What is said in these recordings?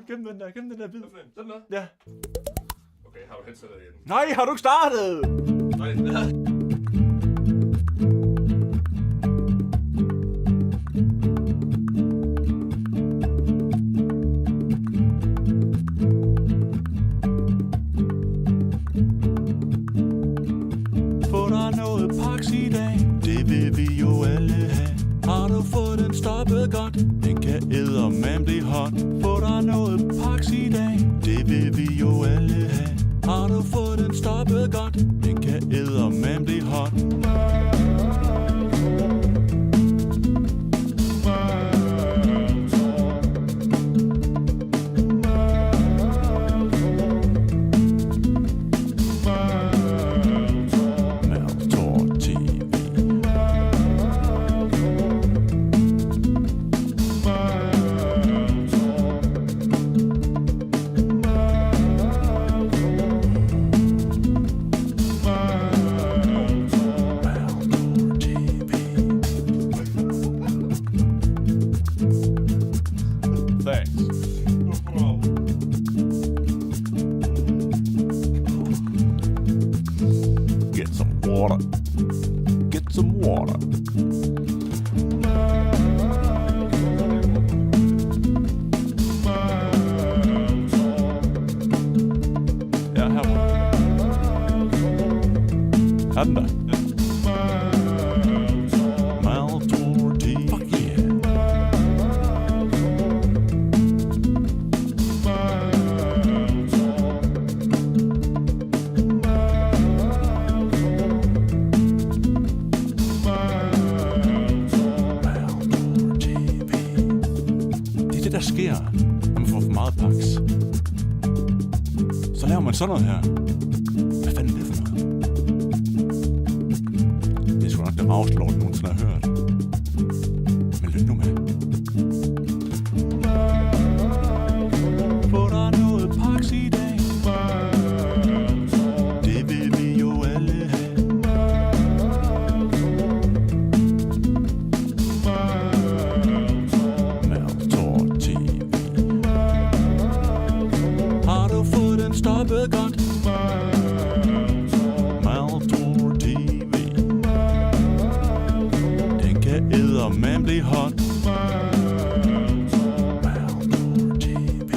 Gem den der bid. Den der? Ja. Okay, har du headsetet igen? Nej, har du ikke startet? Nej. Få dig noget pax i dag, det vil vi jo alle have. Har du fået den stoppet godt, den kan eddermame blive hot. Få dig noget pax i dag, det vil vi jo alle have. Har du fået den stoppet godt, den kan eddermame blive hot. Maltoor TV. Thanks. No problem. Get some water. Get some water. Ja, her var den. Er den der? Maltoor TV. Fuck yeah. Maltoor TV. Det er det, der sker, når man får for meget pax. Så laver man sådan noget her. Hvad fanden er det for noget? Det er sgu nok det raveste lort, nogensinde har hørt. Men lyt nu med. Få dig noget pax i dag. Det vil vi jo alle have. Maltoor TV. Har du fået den stoppet godt? Maltoor TV. Den kan eddermame blive hot. Maltoor TV.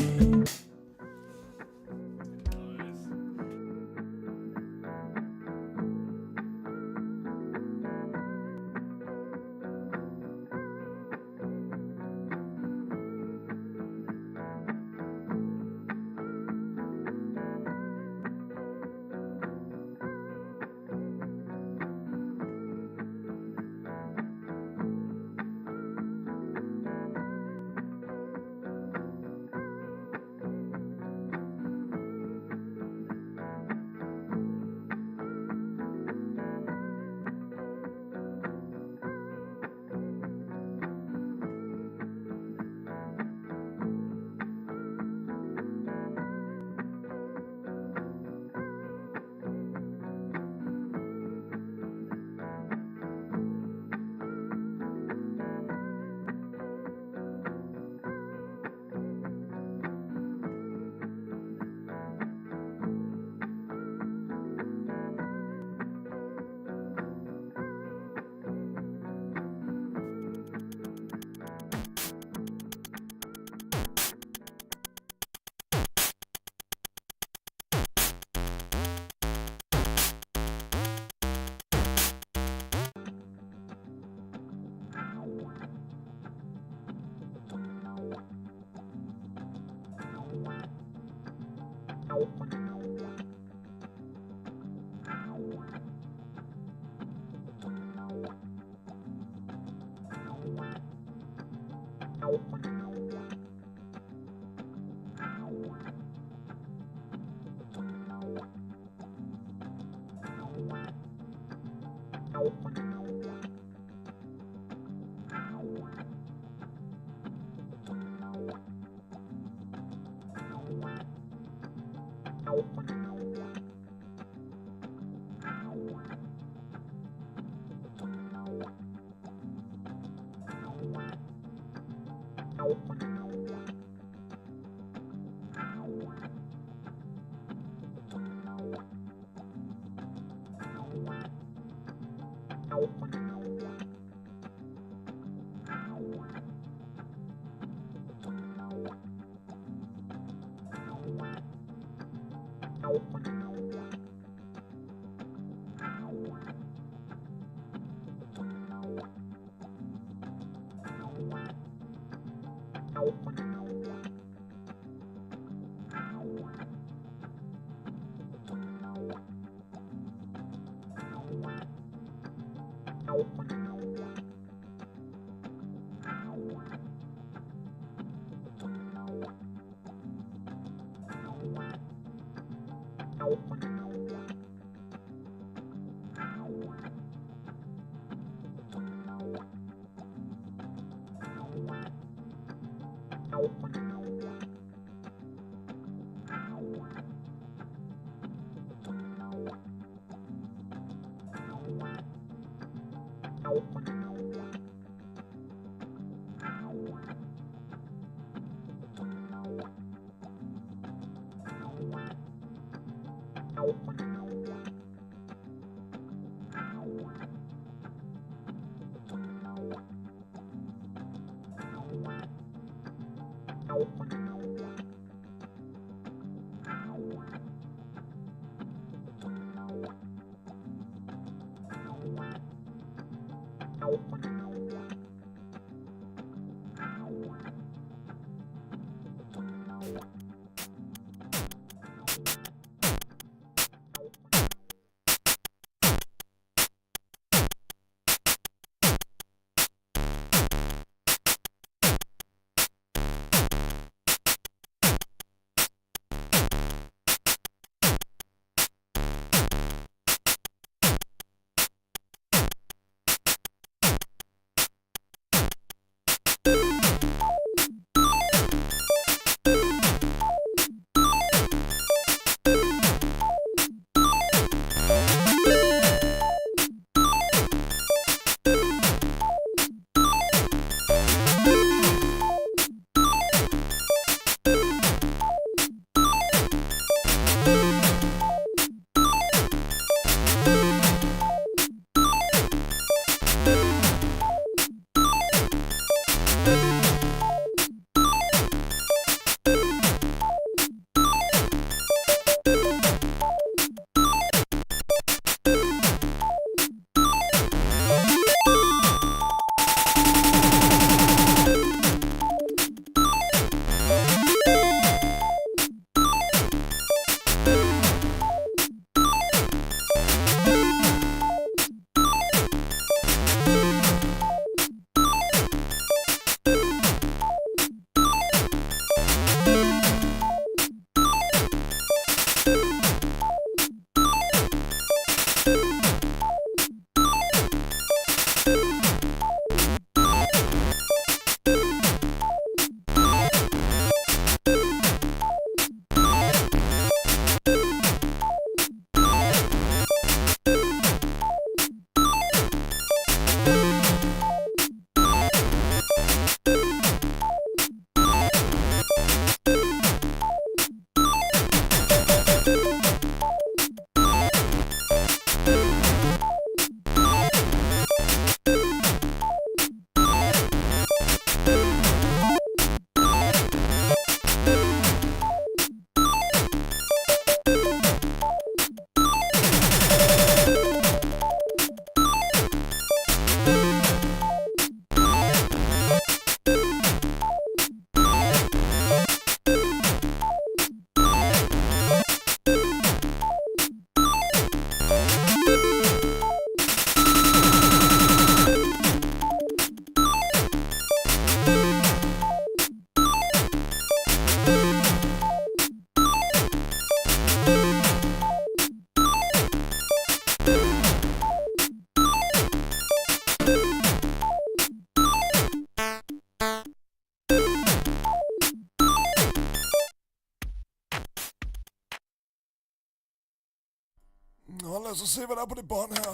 Nå, lad os se, hvad der er på det bånd her.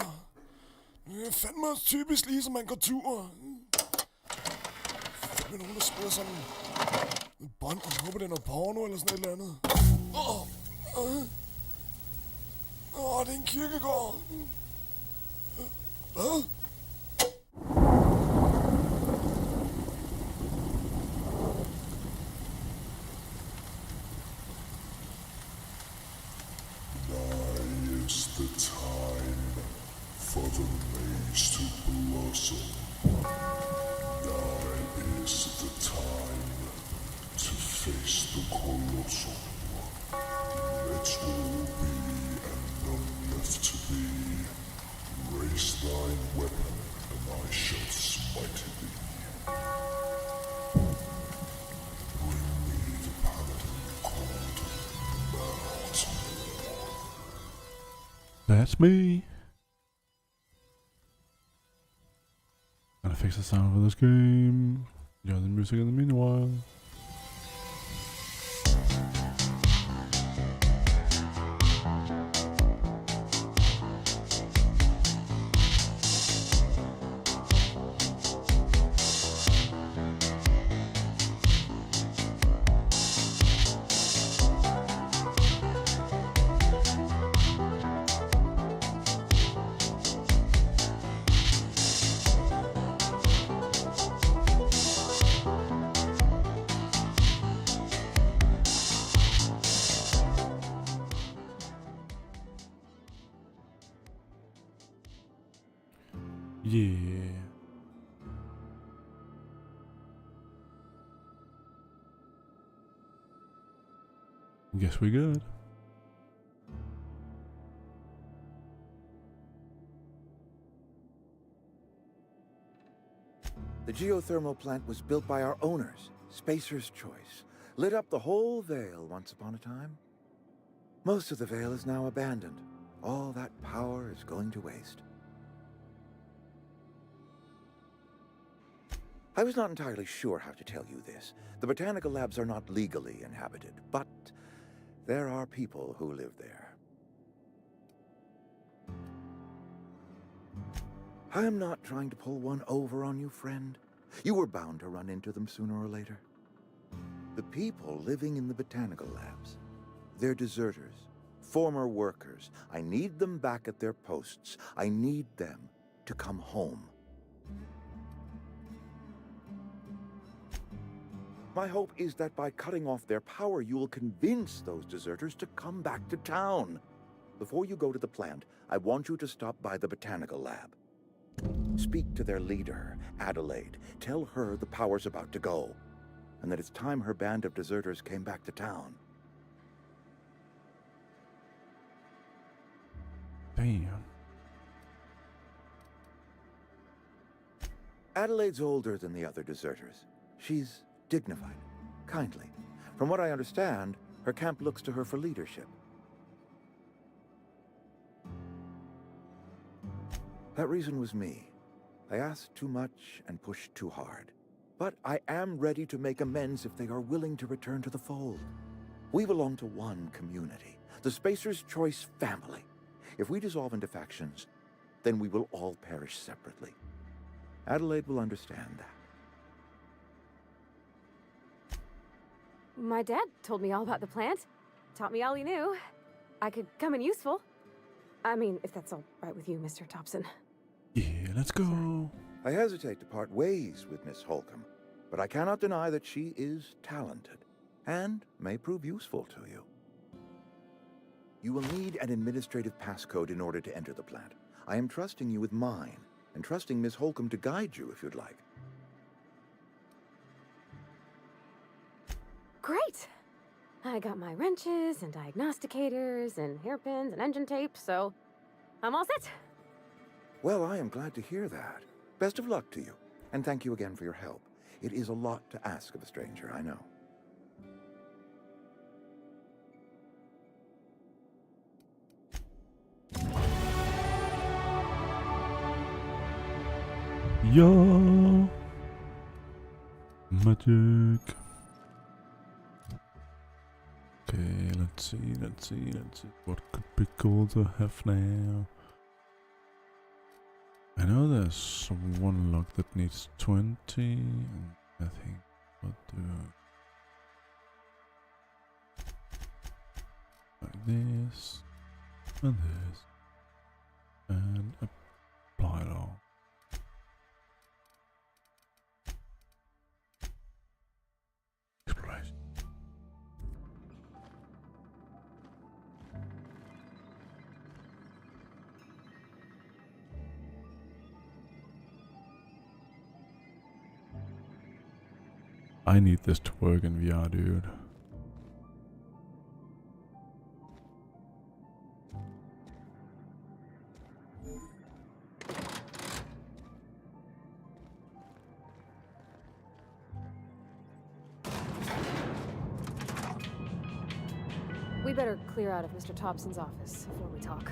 Det er fandme også typisk lige, som man går tur. Fandme nogen, der spiller sådan et bånd. Jeg håber, det er noget porno eller sådan et eller andet. Det er en kirkegård. Hvad? The time for the maze to blossom. Now is the time to face the colossal. Let's all be and none left to be. Raise thine weapon and I shall smite thee. Bring me the paladin called Maltoor. That's me. Gotta fix the sound for this game. Enjoy the music in the meanwhile. Yeah. Guess we good. The geothermal plant was built by our owners, Spacer's Choice. Lit up the whole Vale once upon a time. Most of the Vale is now abandoned. All that power is going to waste. I was not entirely sure how to tell you this. The botanical labs are not legally inhabited, but there are people who live there. I am not trying to pull one over on you, friend. You were bound to run into them sooner or later. The people living in the botanical labs, they're deserters, former workers. I need them back at their posts. I need them to come home. My hope is that by cutting off their power, you will convince those deserters to come back to town. Before you go to the plant, I want you to stop by the botanical lab. Speak to their leader, Adelaide. Tell her the power's about to go, and that it's time her band of deserters came back to town. Damn. Adelaide's older than the other deserters. She's dignified, kindly. From what I understand, her camp looks to her for leadership. That reason was me. I asked too much and pushed too hard. But I am ready to make amends if they are willing to return to the fold. We belong to one community, the Spacer's Choice family. If we dissolve into factions, then we will all perish separately. Adelaide will understand that. My dad told me all about the plant. Taught me all he knew. I could come in useful. I mean, if that's all right with you, Mr. Thompson. Yeah, let's go. I hesitate to part ways with Miss Holcomb, but I cannot deny that she is talented and may prove useful to you. You will need an administrative passcode in order to enter the plant. I am trusting you with mine, and trusting Miss Holcomb to guide you if you'd like. Great! I got my wrenches and diagnosticators and hairpins and engine tape, so I'm all set. Well, I am glad to hear that. Best of luck to you, and thank you again for your help. It is a lot to ask of a stranger, I know. Yo, magic. Okay, let's see. What could be cool to have now? I know there's one lock that needs 20, and I think we'll do like this, and this, and apply it all. Exploration. I need this to work in VR, dude. We better clear out of Mr. Thompson's office before we talk.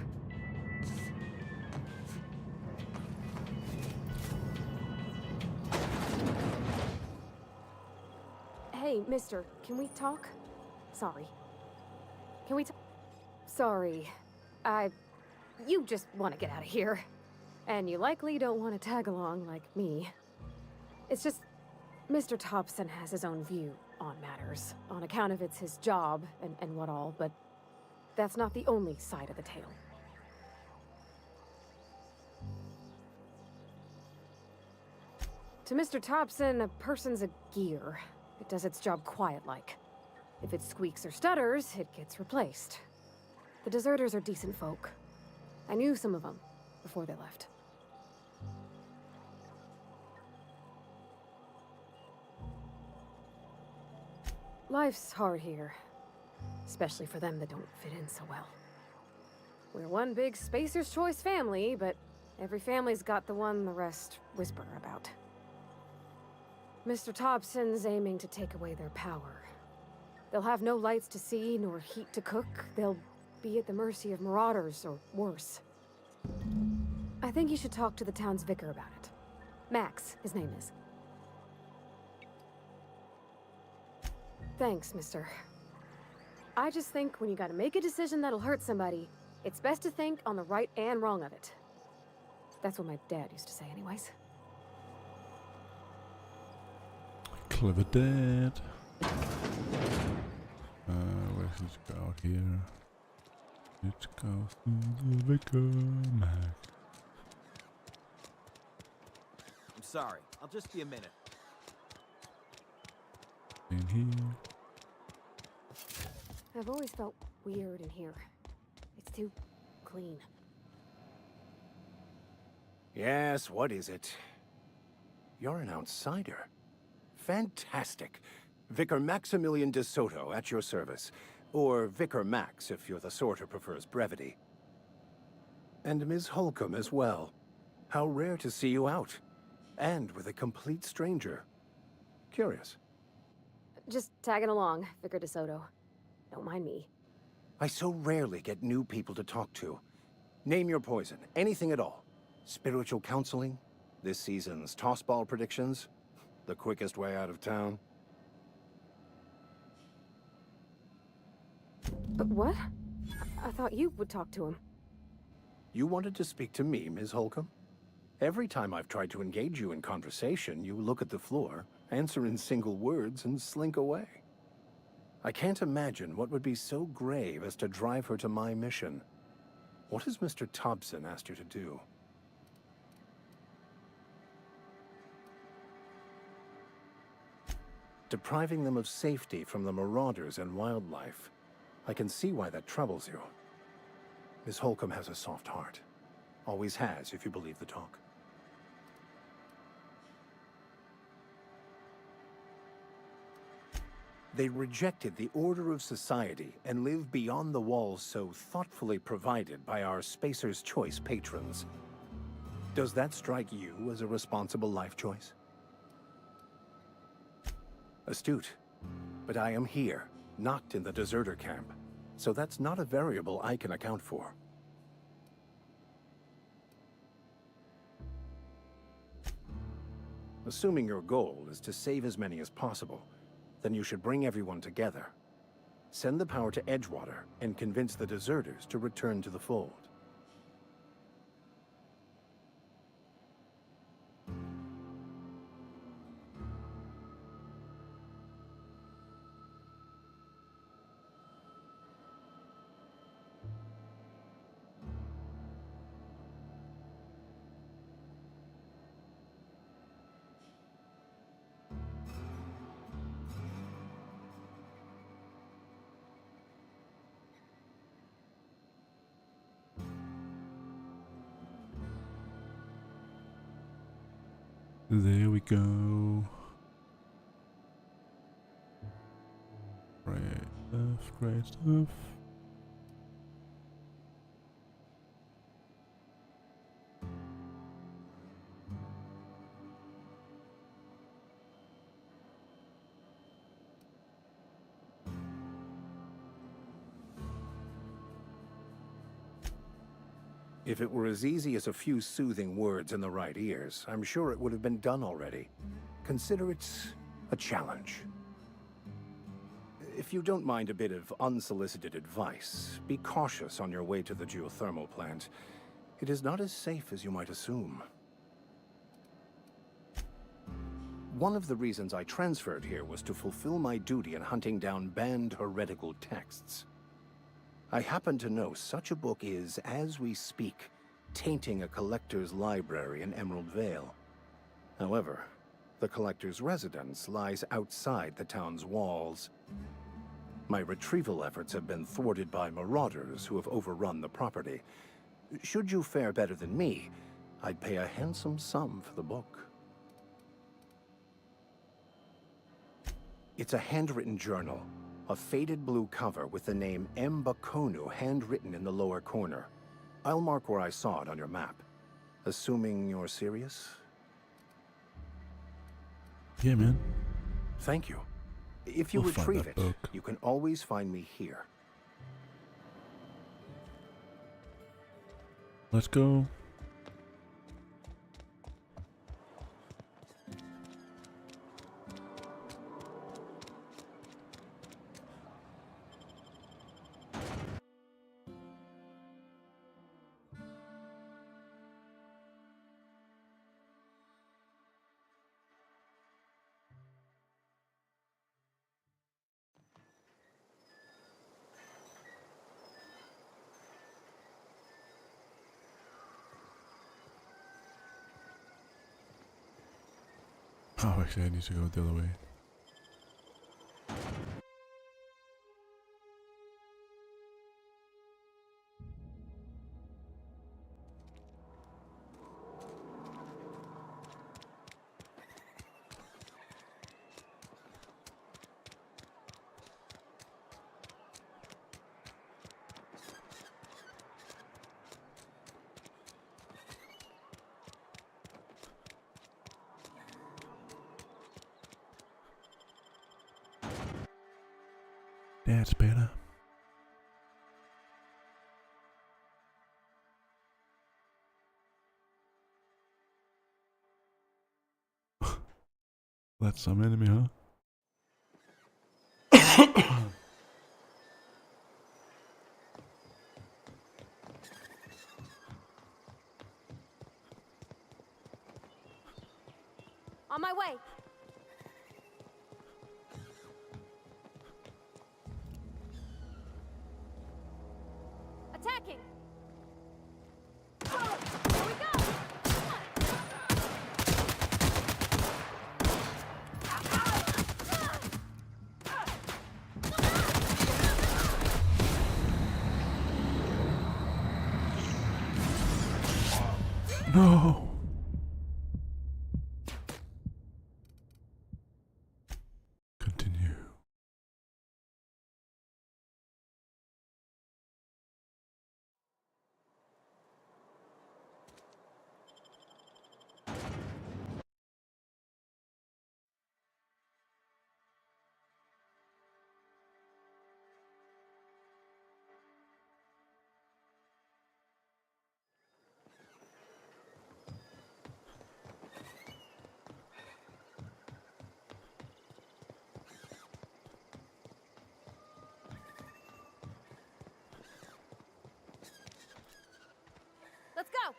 Hey, mister, can we talk? Sorry. Can we talk? Sorry. You just want to get out of here. And you likely don't want to tag along like me. It's just, Mr. Thompson has his own view on matters, on account of it's his job and what all, but that's not the only side of the tale. To Mr. Thompson, a person's a gear. It does its job quiet-like. If it squeaks or stutters, it gets replaced. The deserters are decent folk. I knew some of them before they left. Life's hard here. Especially for them that don't fit in so well. We're one big Spacer's Choice family, but every family's got the one the rest whisper about. Mr. Thompson's aiming to take away their power. They'll have no lights to see, nor heat to cook. They'll be at the mercy of marauders, or worse. I think you should talk to the town's vicar about it. Max, his name is. Thanks, mister. I just think when you gotta make a decision that'll hurt somebody, it's best to think on the right and wrong of it. That's what my dad used to say anyways. Clever dad. Let's just go out here. Let's go through the vicar, Max. I'm sorry. I'll just be a minute. In here. I've always felt weird in here. It's too clean. Yes, what is it? You're an outsider. Fantastic. Vicar Maximilian de Soto at your service. Or Vicar Max, if you're the sort who prefers brevity. And Ms. Holcomb as well. How rare to see you out. And with a complete stranger. Curious. Just tagging along, Vicar de Soto. Don't mind me. I so rarely get new people to talk to. Name your poison, anything at all. Spiritual counseling, this season's tossball predictions, the quickest way out of town. What? I thought you would talk to him. You wanted to speak to me, Ms. Holcomb? Every time I've tried to engage you in conversation, you look at the floor, answer in single words, and slink away. I can't imagine what would be so grave as to drive her to my mission. What has Mr. Thompson asked you to do? Depriving them of safety from the marauders and wildlife. I can see why that troubles you. Miss Holcomb has a soft heart. Always has, if you believe the talk. They rejected the order of society and live beyond the walls so thoughtfully provided by our Spacer's Choice patrons. Does that strike you as a responsible life choice? Astute. But I am here, not in the deserter camp, so that's not a variable I can account for. Assuming your goal is to save as many as possible, then you should bring everyone together. Send the power to Edgewater and convince the deserters to return to the fold. There we go. Great stuff, great stuff. If it were as easy as a few soothing words in the right ears, I'm sure it would have been done already. Consider it a challenge. If you don't mind a bit of unsolicited advice, be cautious on your way to the geothermal plant. It is not as safe as you might assume. One of the reasons I transferred here was to fulfill my duty in hunting down banned heretical texts. I happen to know such a book is, as we speak, tainting a collector's library in Emerald Vale. However, the collector's residence lies outside the town's walls. My retrieval efforts have been thwarted by marauders who have overrun the property. Should you fare better than me, I'd pay a handsome sum for the book. It's a handwritten journal. A faded blue cover with the name Mbakonu handwritten in the lower corner. I'll mark where I saw it on your map. Assuming you're serious? Yeah, man. Thank you. If you We'll find retrieve that it, book. you can always find me here. Let's go. Oh, actually, I need to go the other way. That's better. That's some enemy, huh? On my way. Attacking. Here we go. No. Continue. Let's go.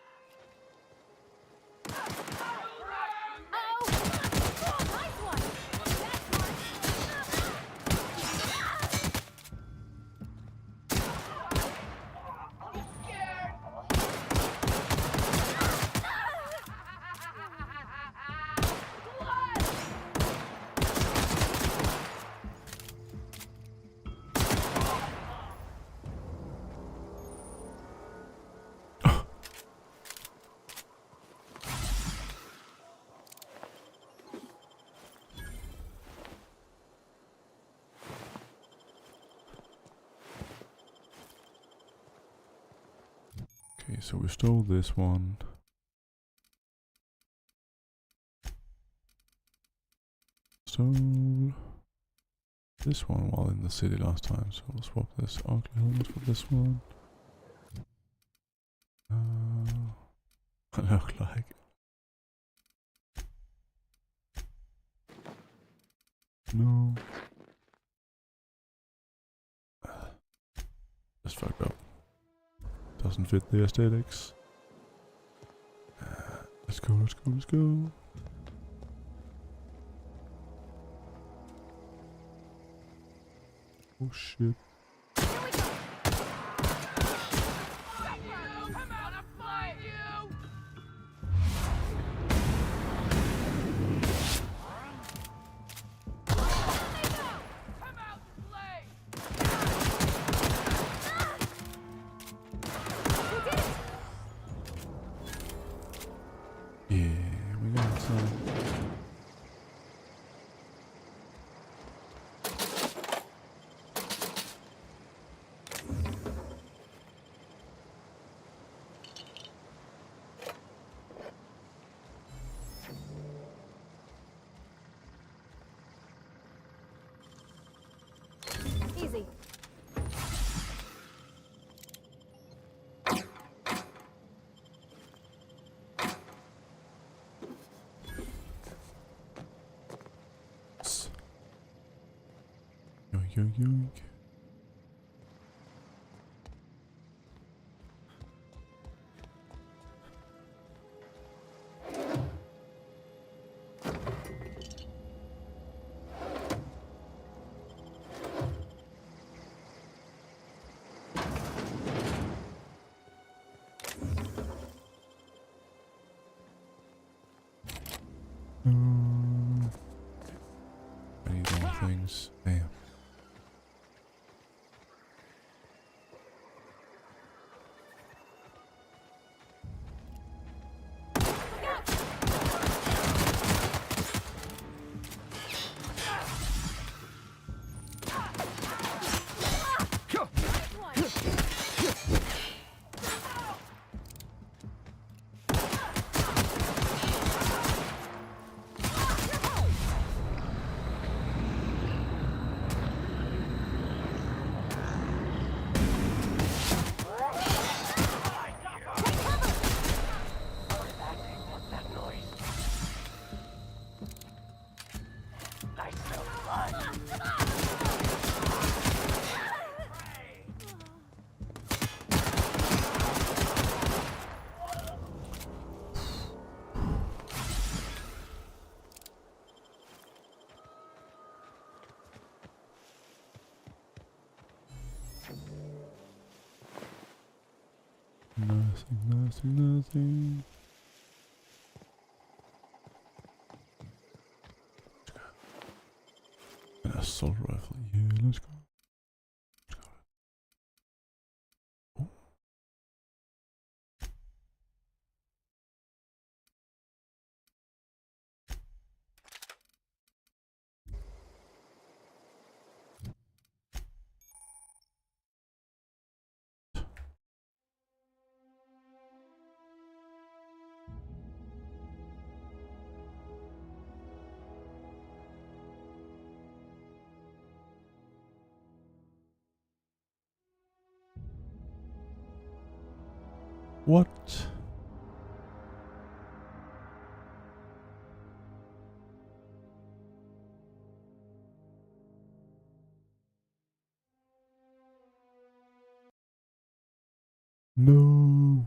Oh, nice one. That's one. Okay, so we stole this one. Stole this one while in the city last time, so we'll swap this ugly helmet for this one. I look like. No. Just fucked up. Doesn't fit the aesthetics. Let's go, let's go, let's go. Oh shit. yoink, yoink, yoink. I need more things. Damn. Nothing. An assault rifle. Yeah, let's go. Oh. What? No.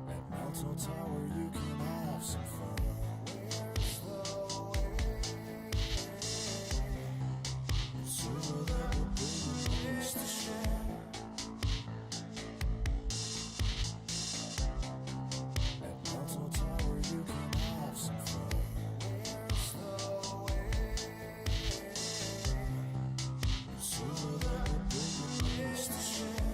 At Maltoor Tower, you can have some fun. Where's the way? It's over there, we're bringing this to share. At Maltoor Tower, you can have some fun. Where's the way? It's over there, we're bringing this to share.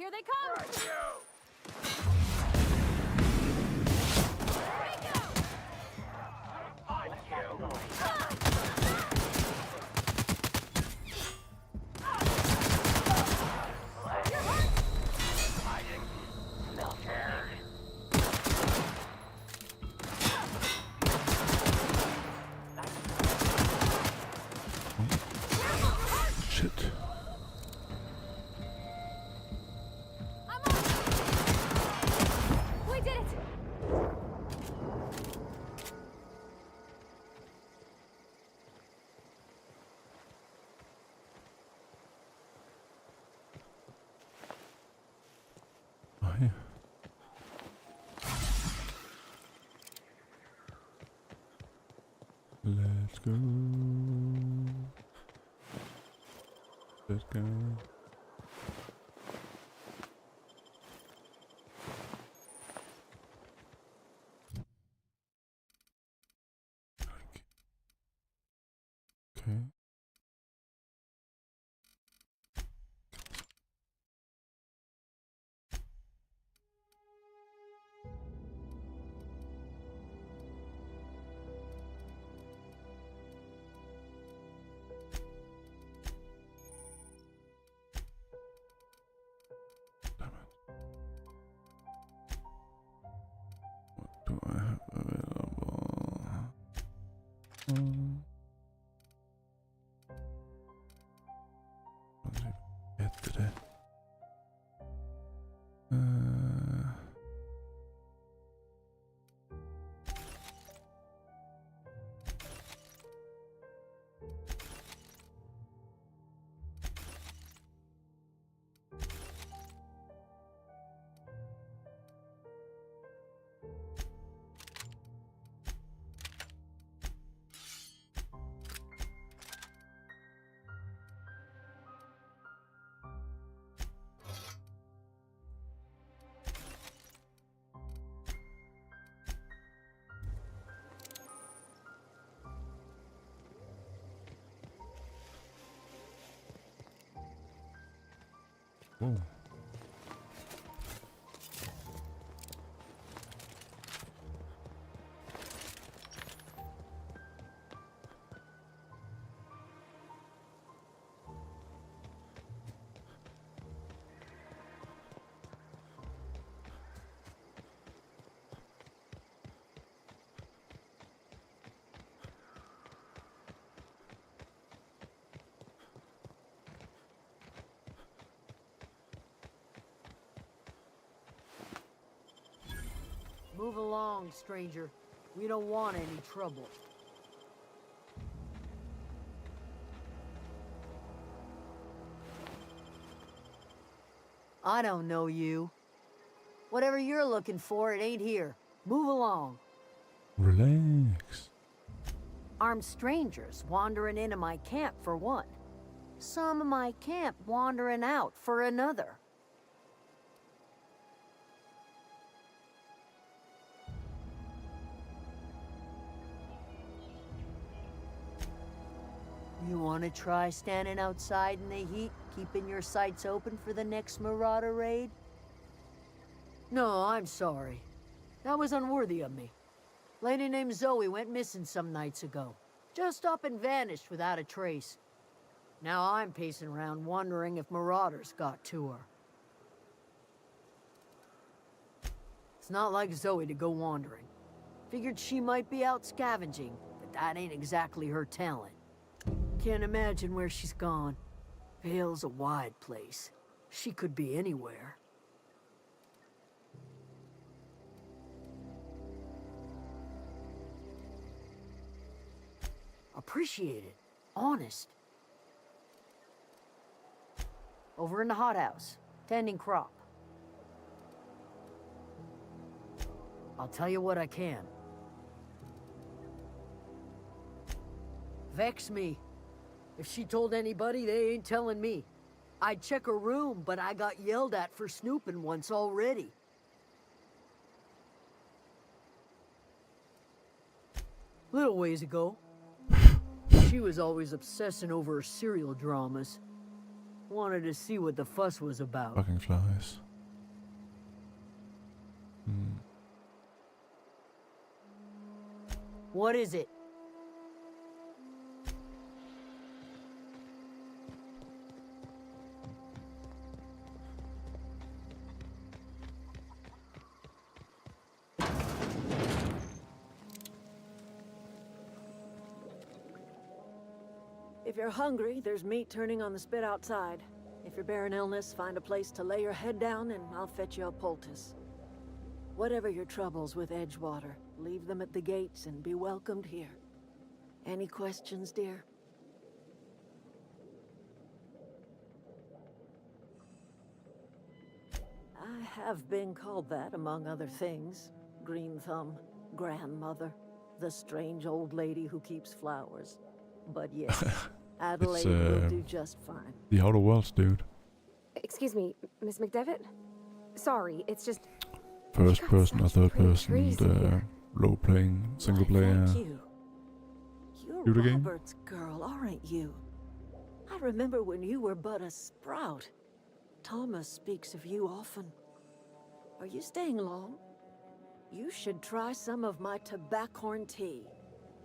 Here they come! Shit. We did it! Oh, yeah. Let's go. Let's go. Okay. Damn it. What do I have available? Vad heter det? Whoa. Move along, stranger. We don't want any trouble. I don't know you. Whatever you're looking for, it ain't here. Move along. Relax. Armed strangers wandering into my camp for one. Some of my camp wandering out for another. You want to try standing outside in the heat, keeping your sights open for the next marauder raid? No, I'm sorry. That was unworthy of me. Lady named Zoe went missing some nights ago. Just up and vanished without a trace. Now I'm pacing around wondering if marauders got to her. It's not like Zoe to go wandering. Figured she might be out scavenging, but that ain't exactly her talent. Can't imagine where she's gone. Vale's a wide place. She could be anywhere. Appreciate it. Honest. Over in the hothouse, tending crop. I'll tell you what I can. Vex me. If she told anybody, they ain't telling me. I'd check her room, but I got yelled at for snooping once already. Little ways ago. She was always obsessing over her serial dramas. Wanted to see what the fuss was about. Fucking flies. What is it? If you're hungry, there's meat turning on the spit outside. If you're bearing illness, find a place to lay your head down and I'll fetch you a poultice. Whatever your troubles with Edgewater, leave them at the gates and be welcomed here. Any questions, dear? I have been called that, among other things. Green Thumb, grandmother, the strange old lady who keeps flowers. But yes, Adelaide will do just fine. The Outer Worlds, dude. Excuse me, Miss McDevitt? Sorry, it's just... First got person or such third pretty person, trees in here. role playing, single player. Thank you. You're Shooter game? Robert's girl, aren't you? I remember when you were but a sprout. Thomas speaks of you often. Are you staying long? You should try some of my tobaccorn tea.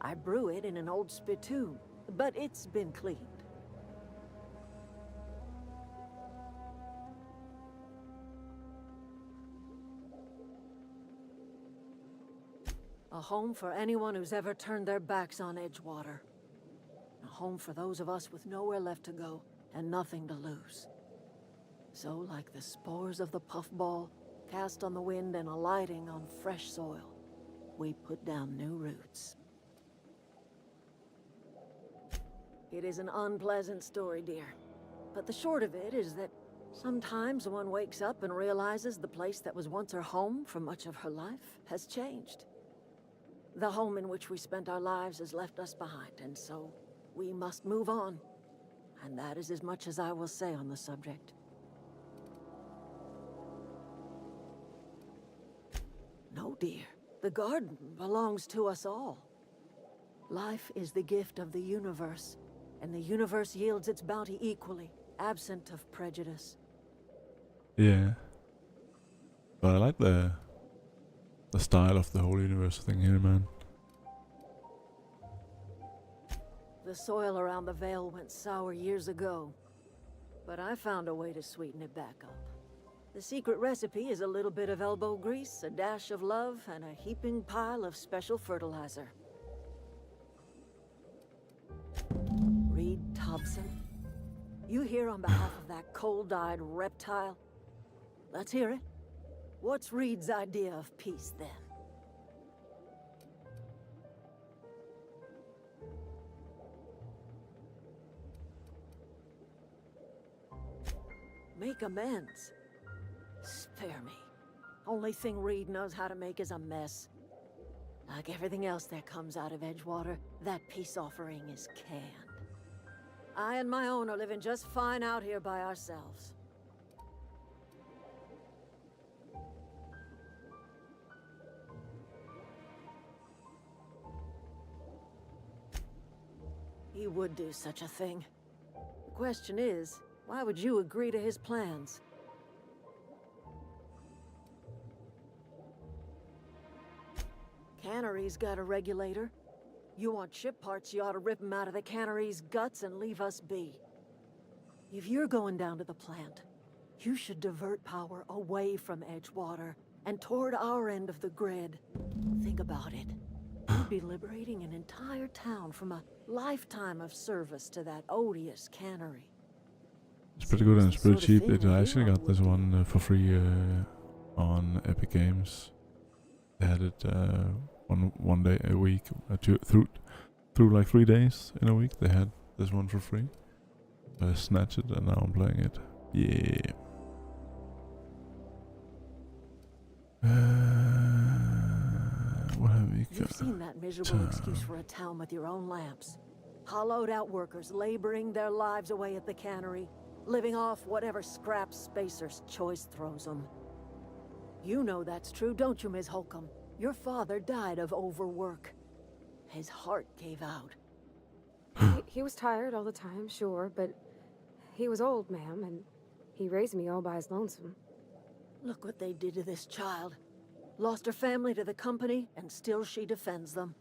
I brew it in an old spittoon, but it's been cleaned. A home for anyone who's ever turned their backs on Edgewater. A home for those of us with nowhere left to go and nothing to lose. So, like the spores of the puffball, cast on the wind and alighting on fresh soil, we put down new roots. It is an unpleasant story, dear. But the short of it is that sometimes one wakes up and realizes the place that was once her home for much of her life has changed. The home in which we spent our lives has left us behind, and so we must move on. And that is as much as I will say on the subject. No, dear. The garden belongs to us all. Life is the gift of the universe, and the universe yields its bounty equally, absent of prejudice. Yeah. But I like the style of the whole universe thing here, man. The soil around the Vale went sour years ago, but I found a way to sweeten it back up. The secret recipe is a little bit of elbow grease, a dash of love, and a heaping pile of special fertilizer. Reed Thompson, you here on behalf of that cold-eyed reptile? Let's hear it. What's Reed's idea of peace, then? Make amends. Spare me. Only thing Reed knows how to make is a mess. Like everything else that comes out of Edgewater, that peace offering is canned. I and my own are living just fine out here by ourselves. He would do such a thing. The question is, why would you agree to his plans? Cannery's got a regulator. You want ship parts, you ought to rip them out of the cannery's guts and leave us be. If you're going down to the plant, you should divert power away from Edgewater and toward our end of the grid. Think about it. You'd be liberating an entire town from a lifetime of service to that odious cannery. It's pretty good and it's pretty cheap. I actually got this one for free on Epic Games. They had it one day a week, through like 3 days in a week. They had this one for free. I snatched it and now I'm playing it. Yeah. What have we got? You've seen that miserable excuse for a town with your own lamps. Hollowed out workers laboring their lives away at the cannery, living off whatever scrap Spacer's choice throws them. You know that's true, don't you, Ms. Holcomb? Your father died of overwork. His heart gave out. He was tired all the time, sure, but He was old, ma'am, and he raised me all by his lonesome. Look what they did to this child. Lost her family to the company, and still she defends them.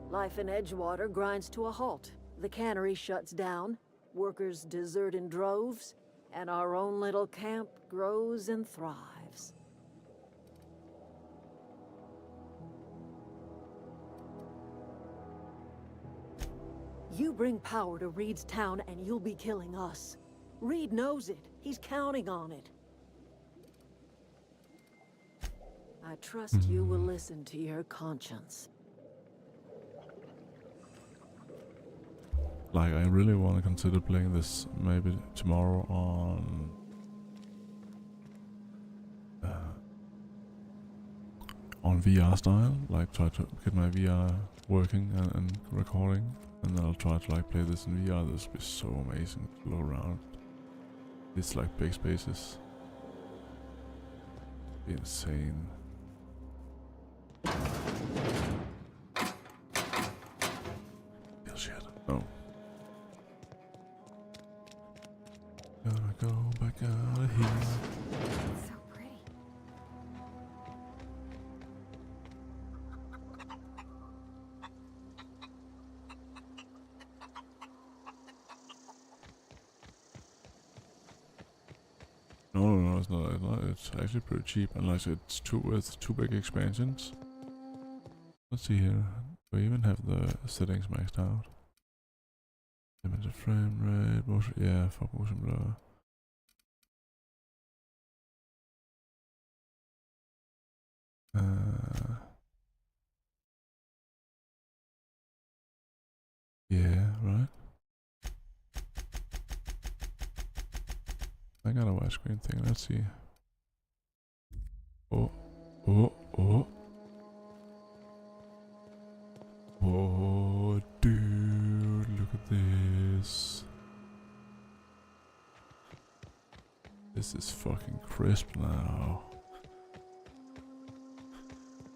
Life in Edgewater grinds to a halt. The cannery shuts down, workers desert in droves, and our own little camp grows and thrives. You bring power to Reed's town and you'll be killing us. Reed knows it. He's counting on it. I trust you will listen to your conscience. Like, I really want to consider playing this maybe tomorrow on VR style. Like, try to get my VR working and recording, and then I'll try to like play this in VR. This will be so amazing to go around. It's like big spaces. Be insane. Oh shit! No. Gotta go back out of here. It's so pretty. No, it's not. It's actually pretty cheap, and like it's with two big expansions. Let's see here. We even have the settings maxed out. Limited frame rate, motion, yeah, fuck motion blur. Yeah, right. I got a widescreen thing. Let's see. Oh. Oh, dude, look at this. This is fucking crisp now.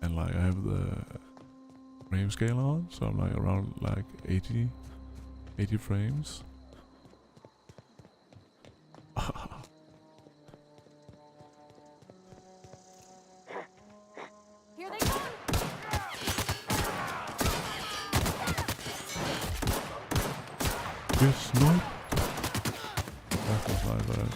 And like I have the frame scale on, so I'm like around like 80 frames. Here they come! Yes, no. That was my bad.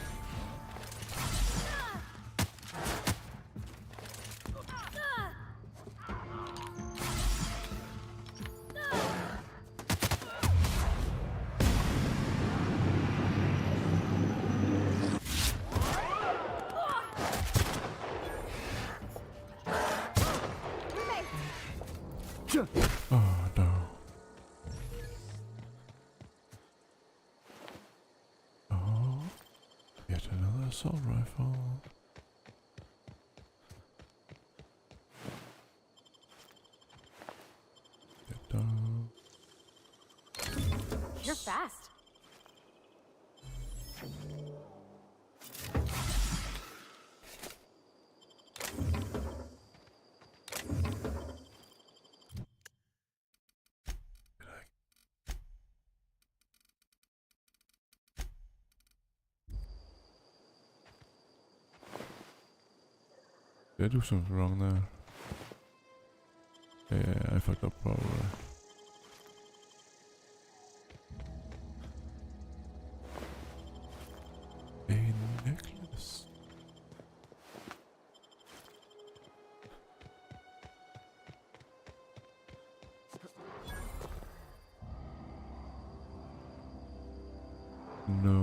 Oh no. Oh, yet another assault rifle. Get down. You're fast. Did I do something wrong there? Yeah, I fucked up probably. A necklace. No.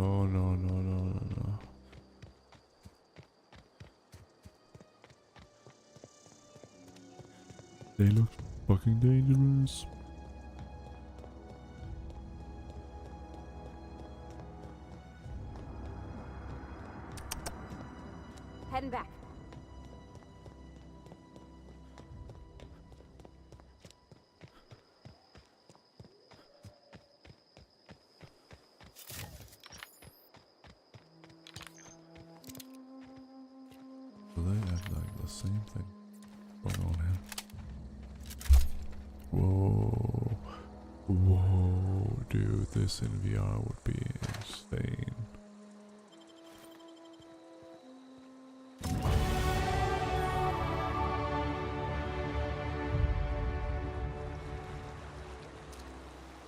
They look fucking dangerous. Heading back. Did I? So they have like the same thing going on here. Whoa. Whoa, dude, this in VR would be insane.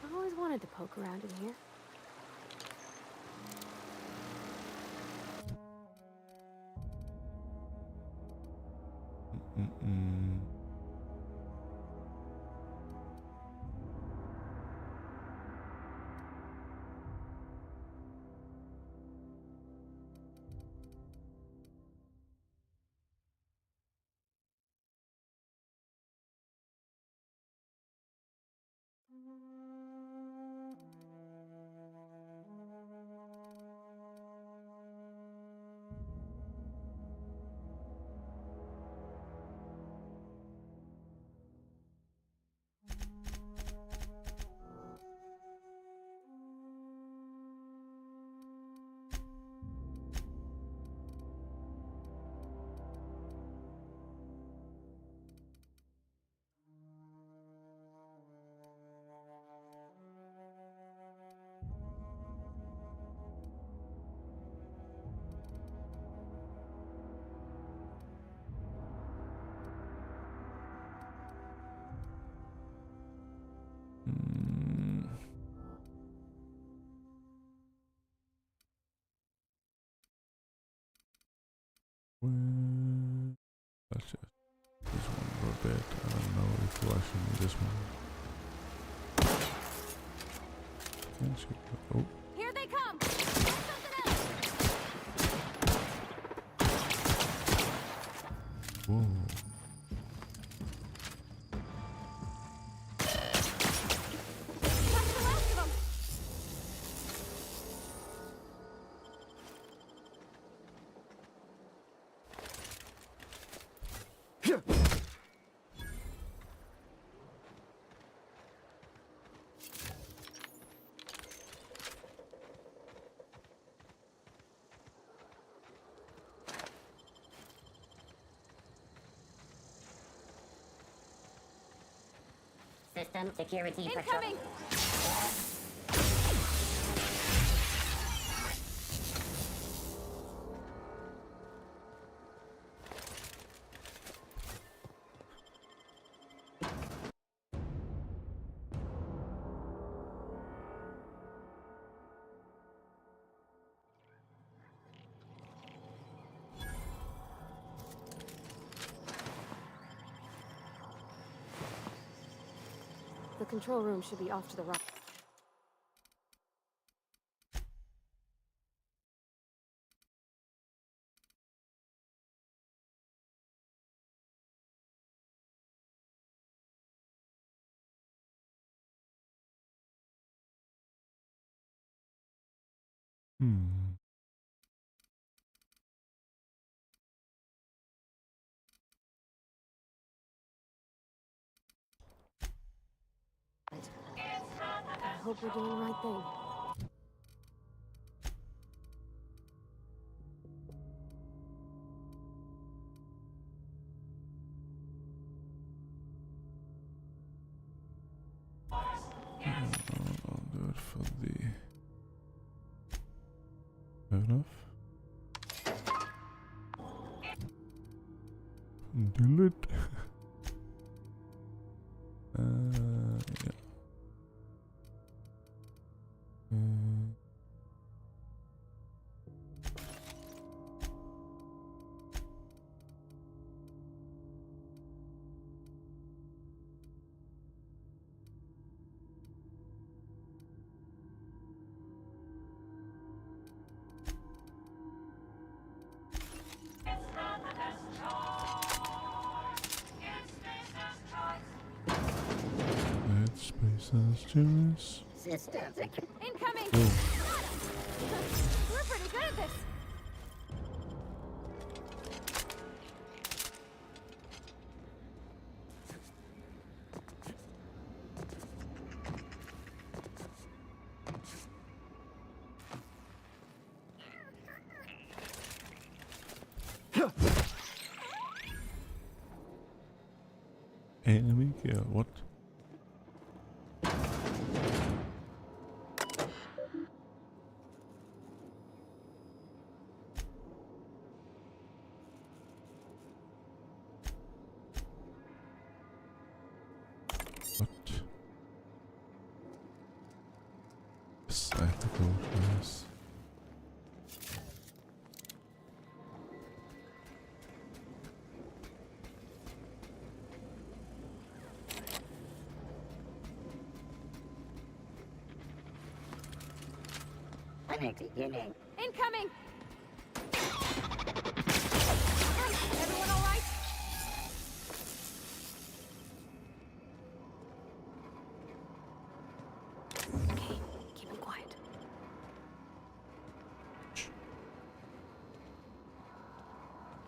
I've always wanted to poke around in here. Well, let's just this one for a bit. I don't know if we actually need this one. Oh. Here they come! Get something else! Whoa. Catch the last of them! System security Incoming! The control room should be off to the right. I hope we're doing the right thing. I'll do it for the... Fair enough. Delete. Yeah. Space's choice. System Incoming! Oh. We're pretty good at this. enemy kill. What? Yes, I have to go. Yes. Unit. Incoming! Everyone all right? Okay, keep him quiet.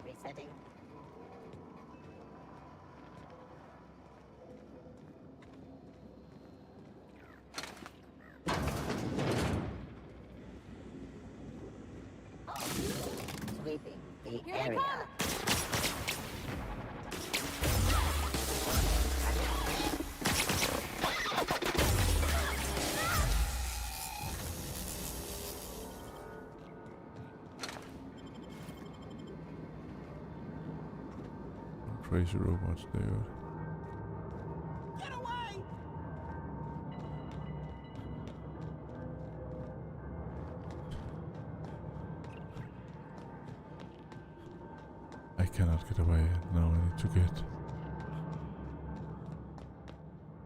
Resetting. Sweeping the Here area. they come! Crazy robots, they are. Get away! I cannot get away. Now I need to get.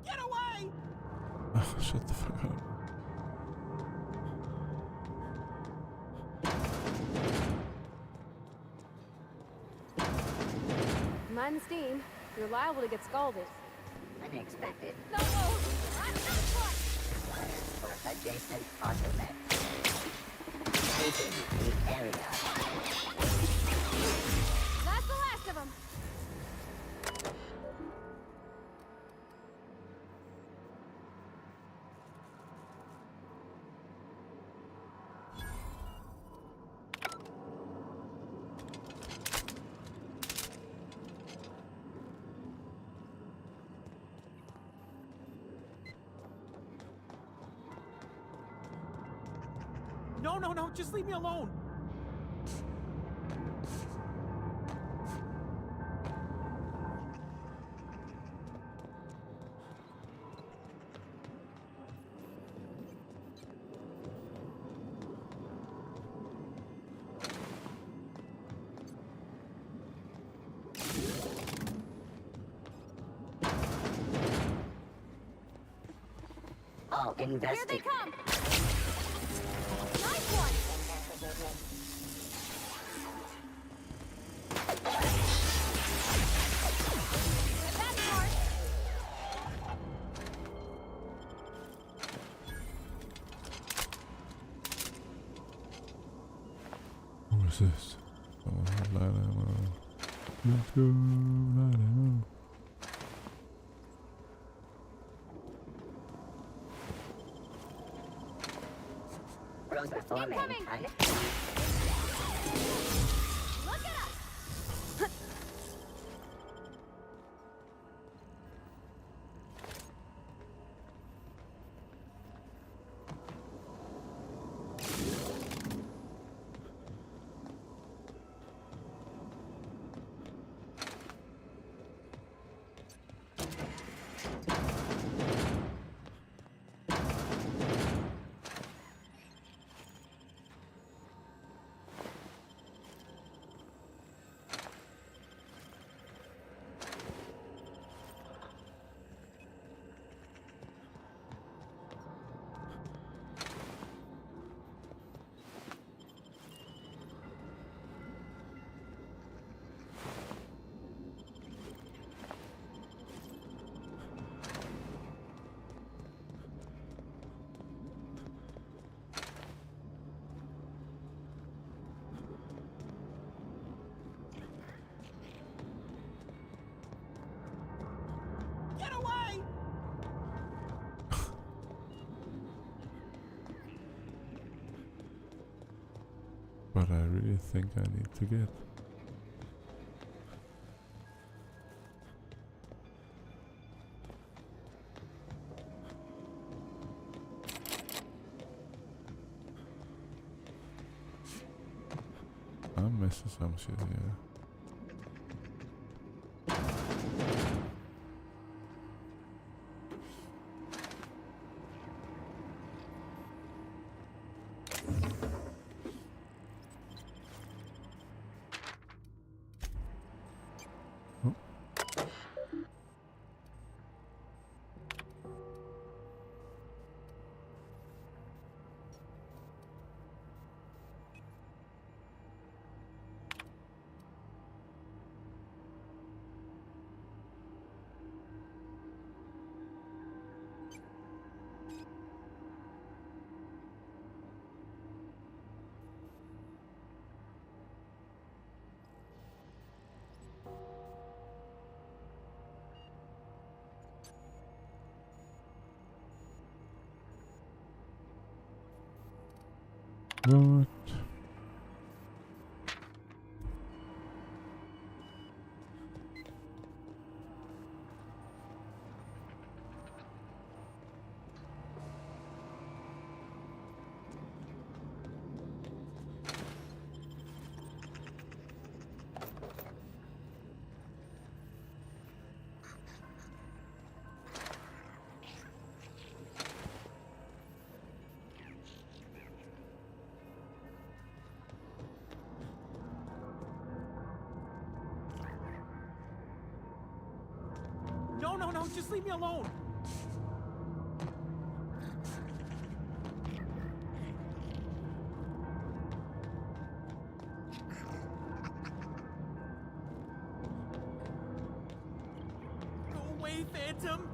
Get away! Oh, shut the fuck up. Mind the steam. You're liable to get scalded. Unexpected. No! I'm not fun! For adjacent automat. Sweeping the area. That's the last of them! No, no, no, just leave me alone. All Here they investigate. come! Nice one! That's smart! Who is this? Someone have light ammo. Let's go, light ammo. Rose performing. Incoming! Look at us! Get away! But I really think I need to get. Messed some shit, yeah. What? No, just leave me alone. Go away, Phantom.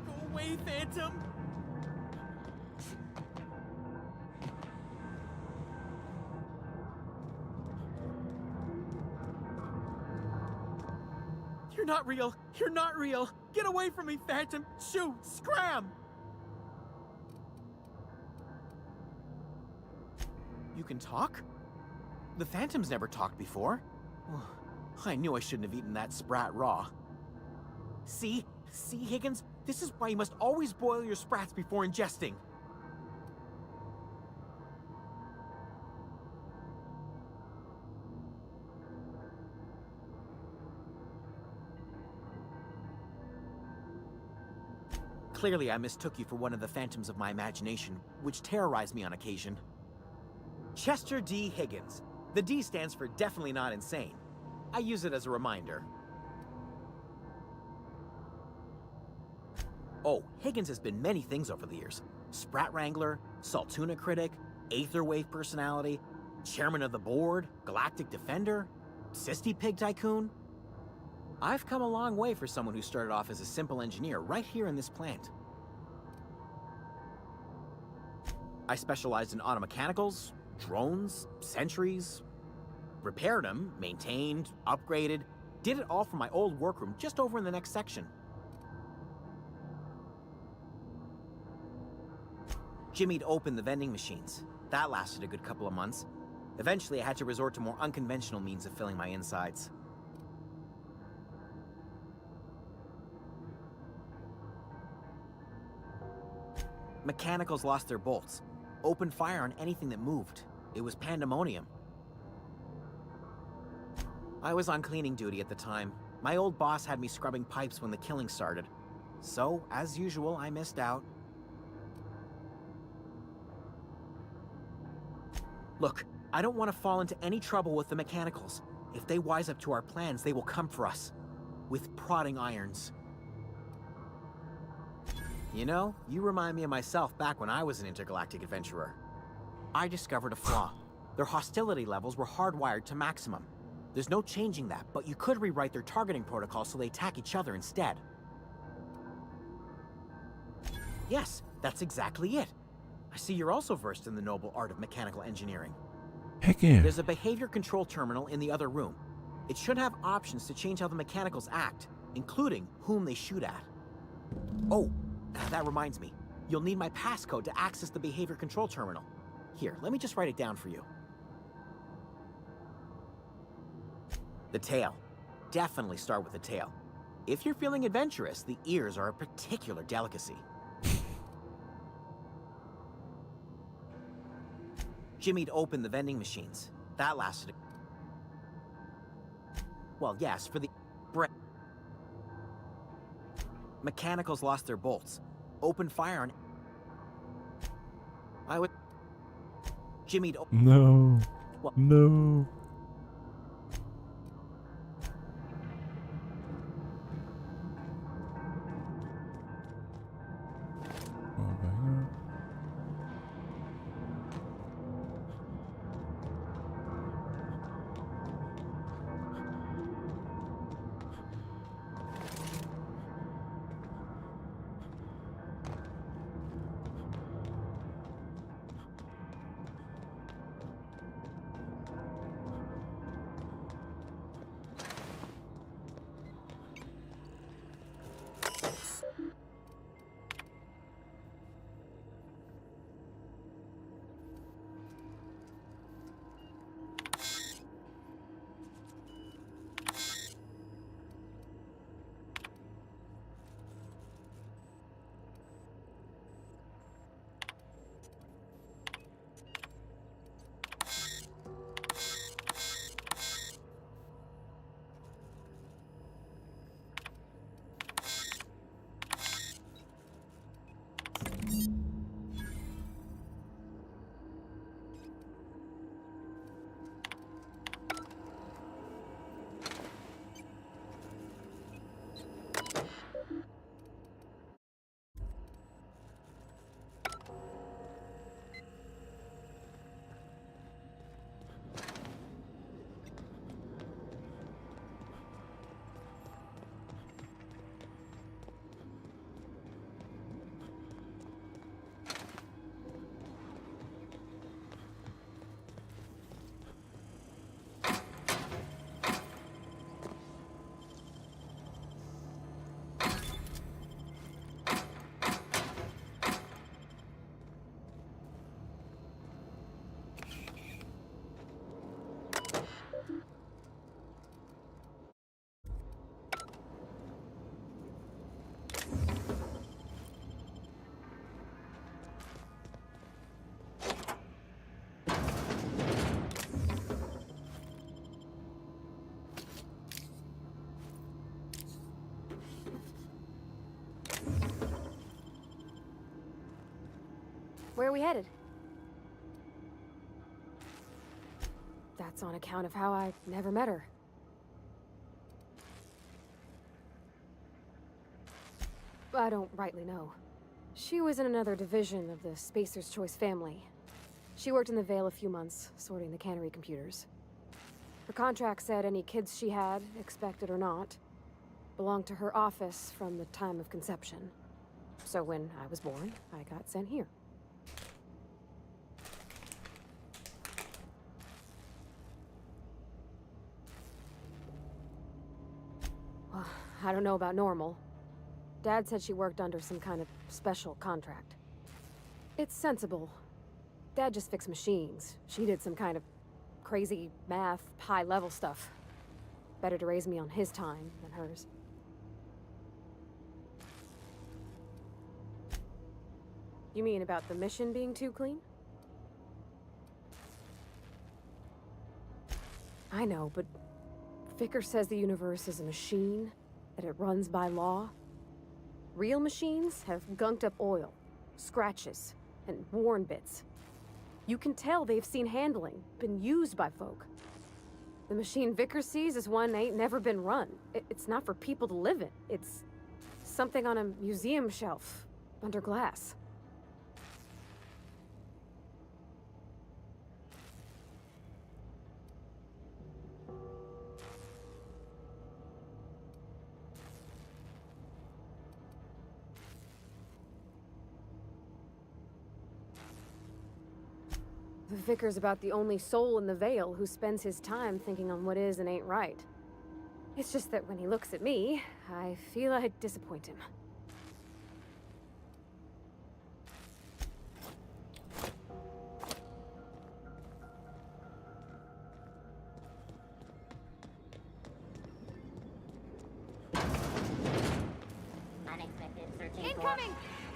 Go away, Phantom. You're not real. You're not real. Get away from me, Phantom. Shoot. Scram. You can talk? The Phantom's never talked before. I knew I shouldn't have eaten that sprat raw. See, Higgins? This is why you must always boil your sprats before ingesting. Clearly, I mistook you for one of the phantoms of my imagination, which terrorized me on occasion. Chester D. Higgins. The D stands for definitely not insane. I use it as a reminder. Oh, Higgins has been many things over the years. Sprat Wrangler, Saltuna Critic, Aetherwave Personality, Chairman of the Board, Galactic Defender, Sisty Pig Tycoon. I've come a long way for someone who started off as a simple engineer right here in this plant. I specialized in automechanicals, drones, sentries, repaired them, maintained, upgraded, did it all from my old workroom just over in the next section. Jimmy'd opened the vending machines. That lasted a good couple of months. Eventually, I had to resort to more unconventional means of filling my insides. Mechanicals lost their bolts. Opened fire on anything that moved. It was pandemonium. I was on cleaning duty at the time. My old boss had me scrubbing pipes when the killing started. So, as usual, I missed out. Look, I don't want to fall into any trouble with the mechanicals. If they wise up to our plans, they will come for us. With prodding irons. You know, you remind me of myself back when I was an intergalactic adventurer. I discovered a flaw. Their hostility levels were hardwired to maximum. There's no changing that, but you could rewrite their targeting protocol so they attack each other instead. Yes, that's exactly it. I see you're also versed in the noble art of mechanical engineering. Heck yeah. There's a behavior control terminal in the other room. It should have options to change how the mechanicals act, including whom they shoot at. Oh, that reminds me. You'll need my passcode to access the behavior control terminal. Here, let me just write it down for you. The tail. Definitely start with the tail. If you're feeling adventurous, the ears are a particular delicacy. Jimmy'd opened the vending machines. That lasted. Well, yes, for the mechanicals lost their bolts. Opened fire on. I would. Jimmy'd. No. Well, No. Oh my god. Where are we headed? That's on account of how I never met her. I don't rightly know. She was in another division of the Spacer's Choice family. She worked in the Vale a few months, sorting the cannery computers. Her contract said any kids she had, expected or not, belonged to her office from the time of conception. So when I was born, I got sent here. Well, I don't know about normal. Dad said she worked under some kind of special contract. It's sensible. Dad just fixed machines. She did some kind of crazy math, high-level stuff. Better to raise me on his time than hers. You mean about the mission being too clean? I know, but Vicker says the universe is a machine, that it runs by law. Real machines have gunked up oil, scratches, and worn bits. You can tell they've seen handling, been used by folk. The machine Vicker sees is one ain't never been run. It's not for people to live in. It's something on a museum shelf, under glass. The Vicar's about the only soul in the Vale who spends his time thinking on what is and ain't right. It's just that when he looks at me, I feel I'd disappoint him.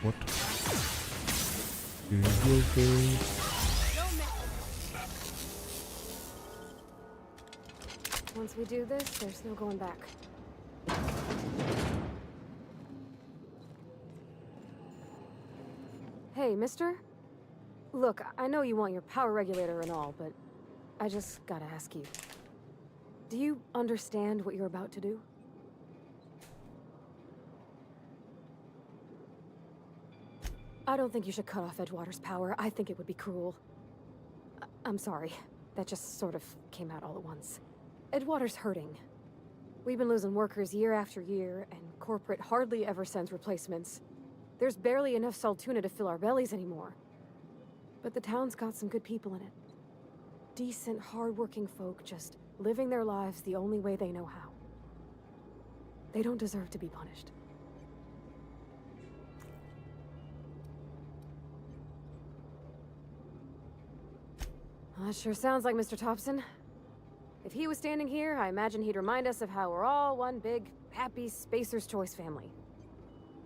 What? In your face. Once we do this, there's no going back. Hey, mister? Look, I know you want your power regulator and all, but I just gotta ask you. Do you understand what you're about to do? I don't think you should cut off Edgewater's power. I think it would be cruel. I'm sorry. That just sort of came out all at once. Edgewater's hurting. We've been losing workers year after year, and corporate hardly ever sends replacements. There's barely enough Saltuna to fill our bellies anymore. But the town's got some good people in it. Decent, hard-working folk just living their lives the only way they know how. They don't deserve to be punished. Well, that sure sounds like Mr. Thompson. If he was standing here, I imagine he'd remind us of how we're all one big, happy Spacer's Choice family.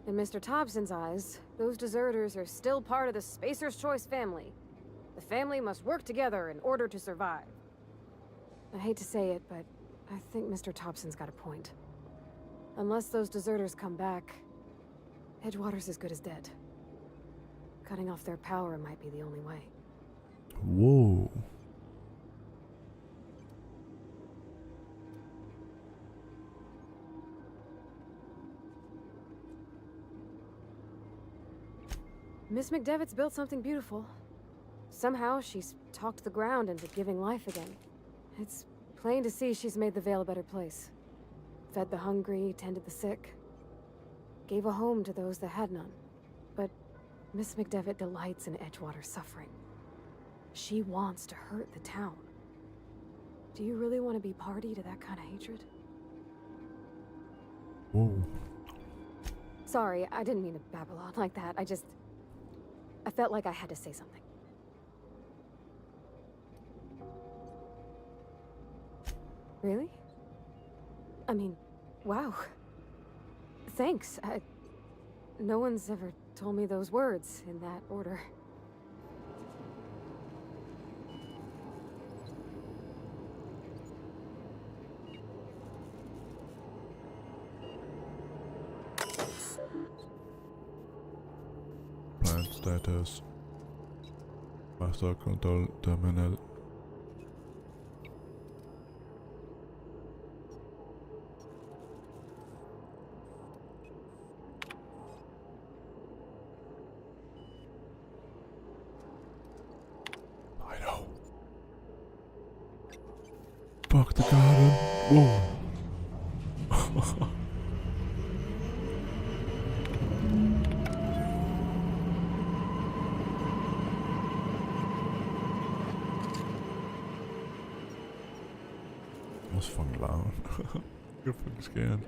In Mr. Thompson's eyes, those deserters are still part of the Spacer's Choice family. The family must work together in order to survive. I hate to say it, but I think Mr. Thompson's got a point. Unless those deserters come back, Edgewater's as good as dead. Cutting off their power might be the only way. Whoa. Miss McDevitt's built something beautiful. Somehow, she's talked the ground into giving life again. It's plain to see she's made the Vale a better place. Fed the hungry, tended the sick. Gave a home to those that had none. But Miss McDevitt delights in Edgewater's suffering. She wants to hurt the town. Do you really want to be party to that kind of hatred? Whoa. Sorry, I didn't mean to babble on like that. I felt like I had to say something. Really? I mean, wow. Thanks. No one's ever told me those words in that order. Plant status. Master control terminal. I know. Fuck the garden. Whoa. Dat was fucking loud. Ik ben fucking scared.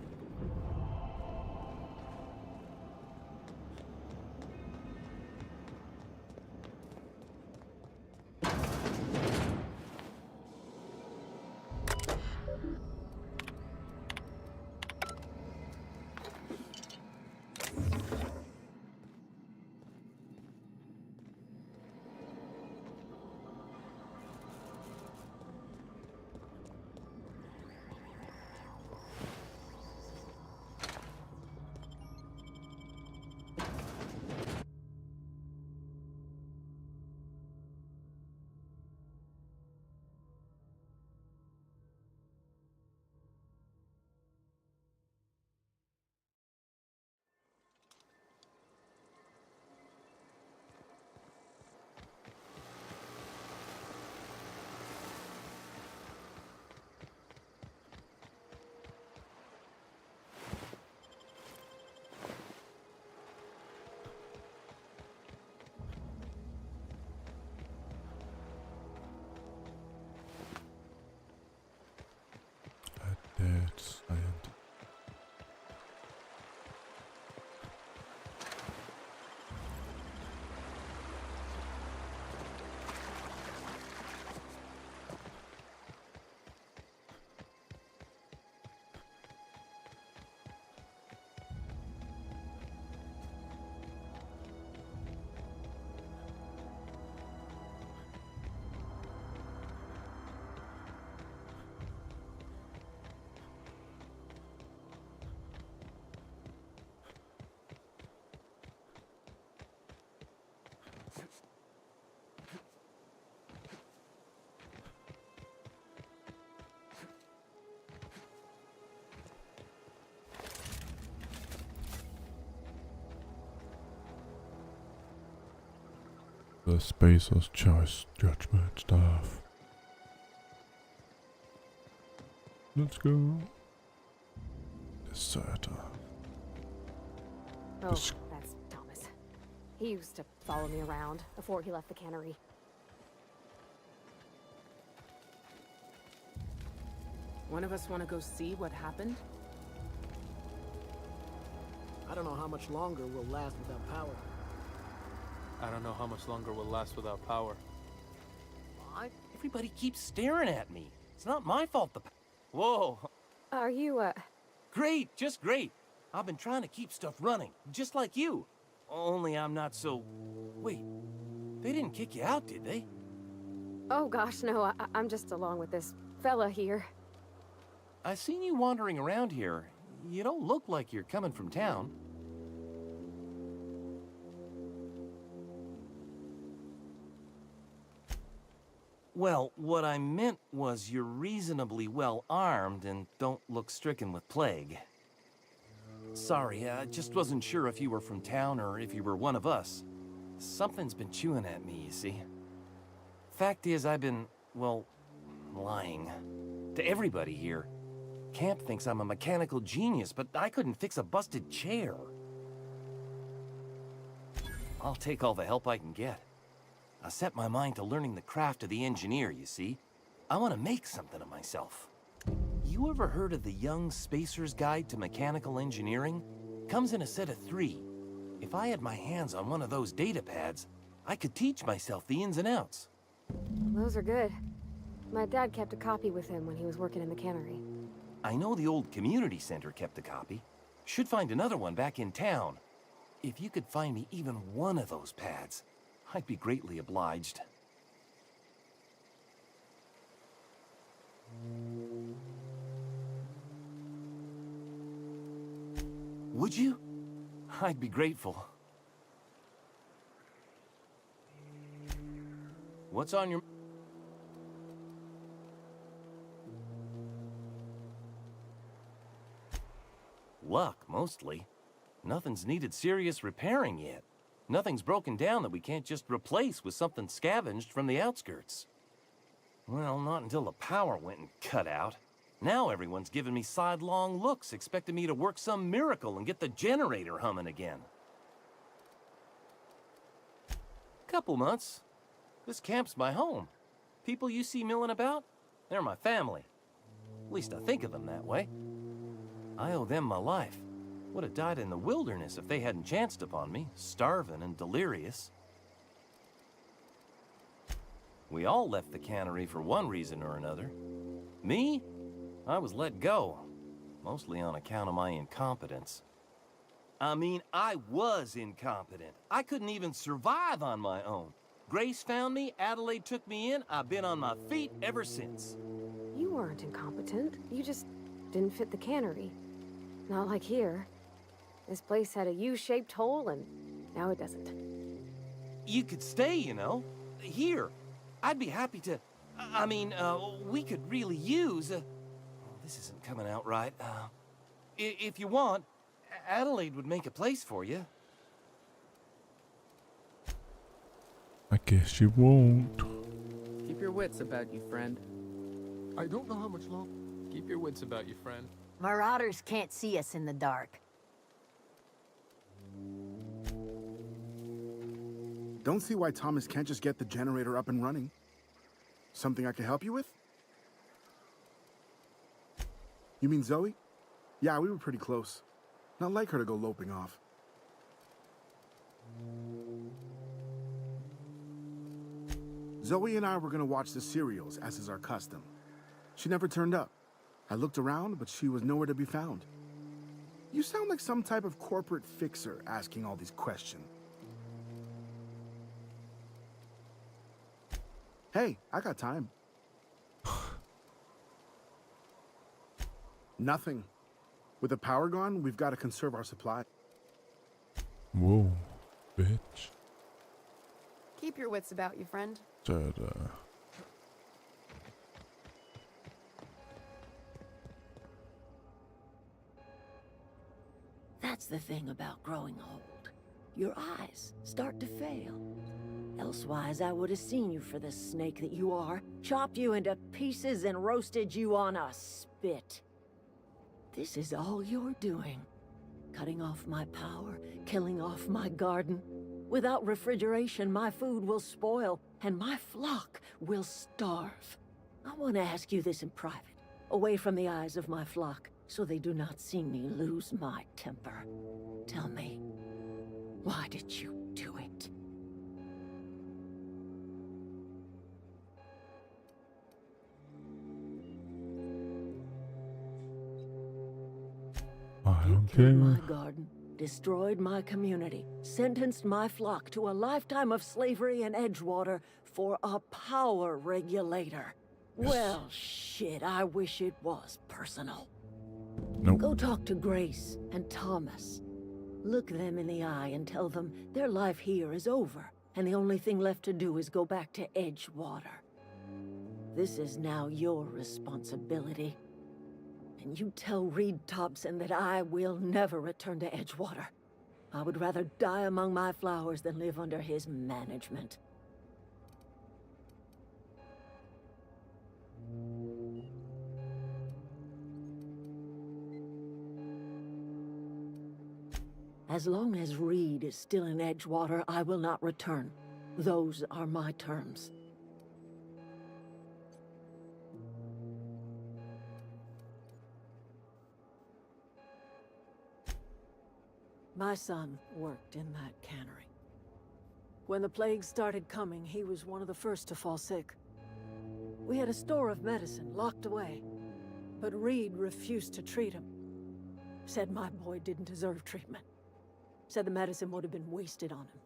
That's science. The Spacer's choice judgment stuff. Let's go. Deserter. Oh, that's Thomas. He used to follow me around before he left the cannery. One of us want to go see what happened? I don't know how much longer we'll last without power. I don't know how much longer we'll last without power. Everybody keeps staring at me. It's not my fault Whoa. Are you, Great, just great. I've been trying to keep stuff running, just like you. Only I'm not so... Wait, they didn't kick you out, did they? Oh gosh, no, I'm just along with this fella here. I seen you wandering around here. You don't look like you're coming from town. Well, what I meant was you're reasonably well armed and don't look stricken with plague. Sorry, I just wasn't sure if you were from town or if you were one of us. Something's been chewing at me, you see. Fact is, I've been, well, lying. To everybody here. Camp thinks I'm a mechanical genius, but I couldn't fix a busted chair. I'll take all the help I can get. I set my mind to learning the craft of the engineer, you see. I want to make something of myself. You ever heard of the Young Spacer's Guide to Mechanical Engineering? Comes in a set of 3. If I had my hands on one of those data pads, I could teach myself the ins and outs. Those are good. My dad kept a copy with him when he was working in the cannery. I know the old community center kept a copy. Should find another one back in town. If you could find me even one of those pads, I'd be greatly obliged. Would you? I'd be grateful. What's on your... Luck, mostly. Nothing's needed serious repairing yet. Nothing's broken down that we can't just replace with something scavenged from the outskirts. Well, not until the power went and cut out. Now everyone's giving me sidelong looks, expecting me to work some miracle and get the generator humming again. Couple months. This camp's my home. People you see milling about, they're my family. At least I think of them that way. I owe them my life. Would have died in the wilderness if they hadn't chanced upon me, starving and delirious. We all left the cannery for one reason or another. Me? I was let go, mostly on account of my incompetence. I mean, I was incompetent. I couldn't even survive on my own. Grace found me, Adelaide took me in, I've been on my feet ever since. You weren't incompetent. You just didn't fit the cannery. Not like here. This place had a U-shaped hole, and now it doesn't. You could stay, you know. Here. I'd be happy to... I mean, we could really use... this isn't coming out right. If you want, Adelaide would make a place for you. I guess you won't. Keep your wits about you, friend. I don't know how much longer. Keep your wits about you, friend. Marauders can't see us in the dark. Don't see why Thomas can't just get the generator up and running. Something I can help you with? You mean Zoe? Yeah, we were pretty close. Not like her to go loping off. Zoe and I were gonna watch the serials, as is our custom. She never turned up. I looked around, but she was nowhere to be found. You sound like some type of corporate fixer asking all these questions. Hey, I got time. Nothing. With the power gone, we've got to conserve our supply. Whoa, bitch. Keep your wits about you, friend. That's the thing about growing old. Your eyes start to fail. Elsewise, I would have seen you for the snake that you are, chopped you into pieces and roasted you on a spit. This is all you're doing. Cutting off my power, killing off my garden. Without refrigeration, my food will spoil, and my flock will starve. I want to ask you this in private, away from the eyes of my flock, so they do not see me lose my temper. Tell me, why did you do it? I don't Killed my care. garden, destroyed my community, sentenced my flock to a lifetime of slavery in Edgewater for a power regulator. Well, shit, I wish it was personal. Nope. Go talk to Grace and Thomas. Look them in the eye and tell them their life here is over, and the only thing left to do is go back to Edgewater. This is now your responsibility. And you tell Reed Thompson that I will never return to Edgewater. I would rather die among my flowers than live under his management. As long as Reed is still in Edgewater, I will not return. Those are my terms. My son worked in that cannery. When the plague started coming, he was one of the first to fall sick. We had a store of medicine locked away, but Reed refused to treat him. Said my boy didn't deserve treatment. Said the medicine would have been wasted on him.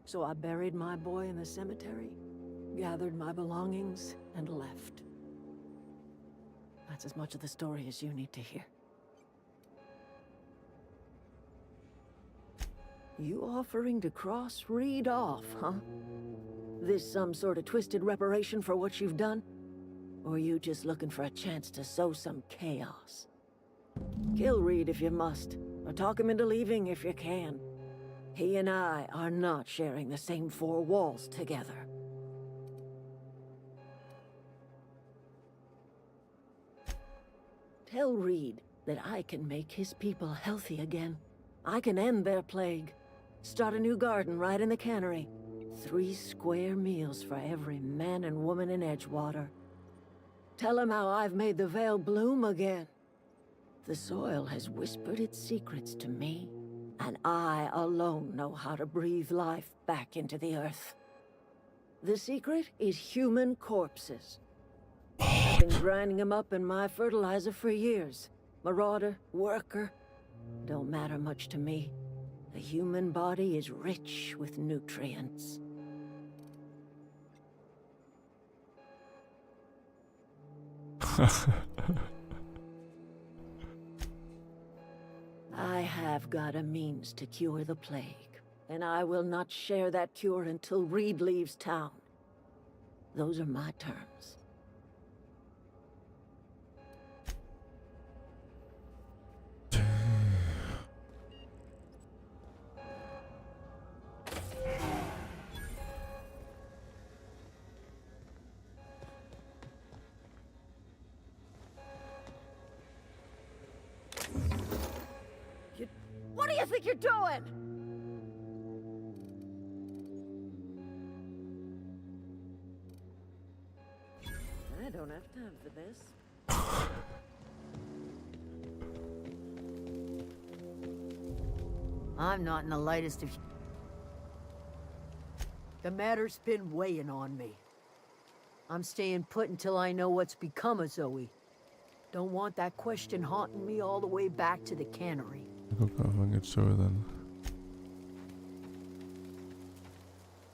So I buried my boy in the cemetery, gathered my belongings, and left. That's as much of the story as you need to hear. You offering to cross Reed off, huh? This some sort of twisted reparation for what you've done? Or you just looking for a chance to sow some chaos? Kill Reed if you must, or talk him into leaving if you can. He and I are not sharing the same four walls together. Tell Reed that I can make his people healthy again. I can end their plague. Start a new garden right in the cannery. 3 square meals for every man and woman in Edgewater. Tell him how I've made the Vale bloom again. The soil has whispered its secrets to me, and I alone know how to breathe life back into the earth. The secret is human corpses. I've been grinding them up in my fertilizer for years. Marauder, worker, don't matter much to me. The human body is rich with nutrients. I have got a means to cure the plague, and I will not share that cure until Reed leaves town. Those are my terms. What do you think you're doing? I don't have time for this. I'm not in the lightest of... The matter's been weighing on me. I'm staying put until I know what's become of Zoe. Don't want that question haunting me all the way back to the cannery. Jag går över inget så den.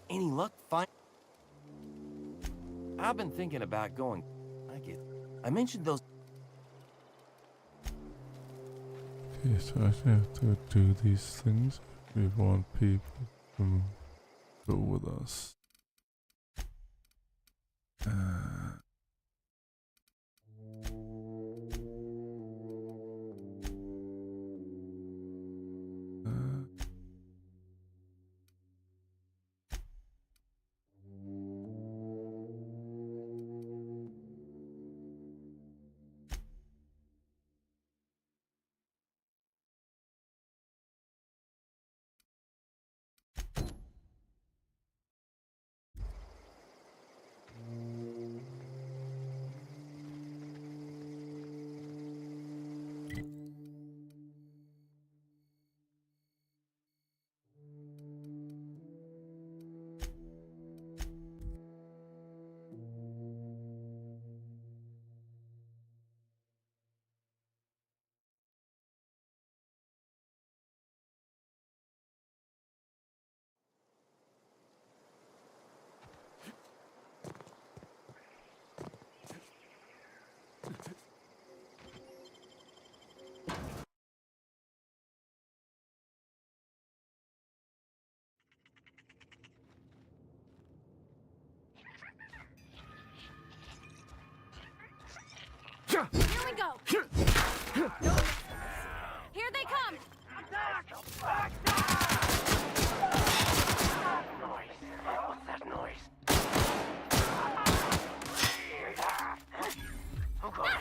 Any luck? Fine. I've been thinking about going. I mentioned those. Okay, so I have to do these things. We want people to go with us. go! Here they come! What's that noise? Oh God.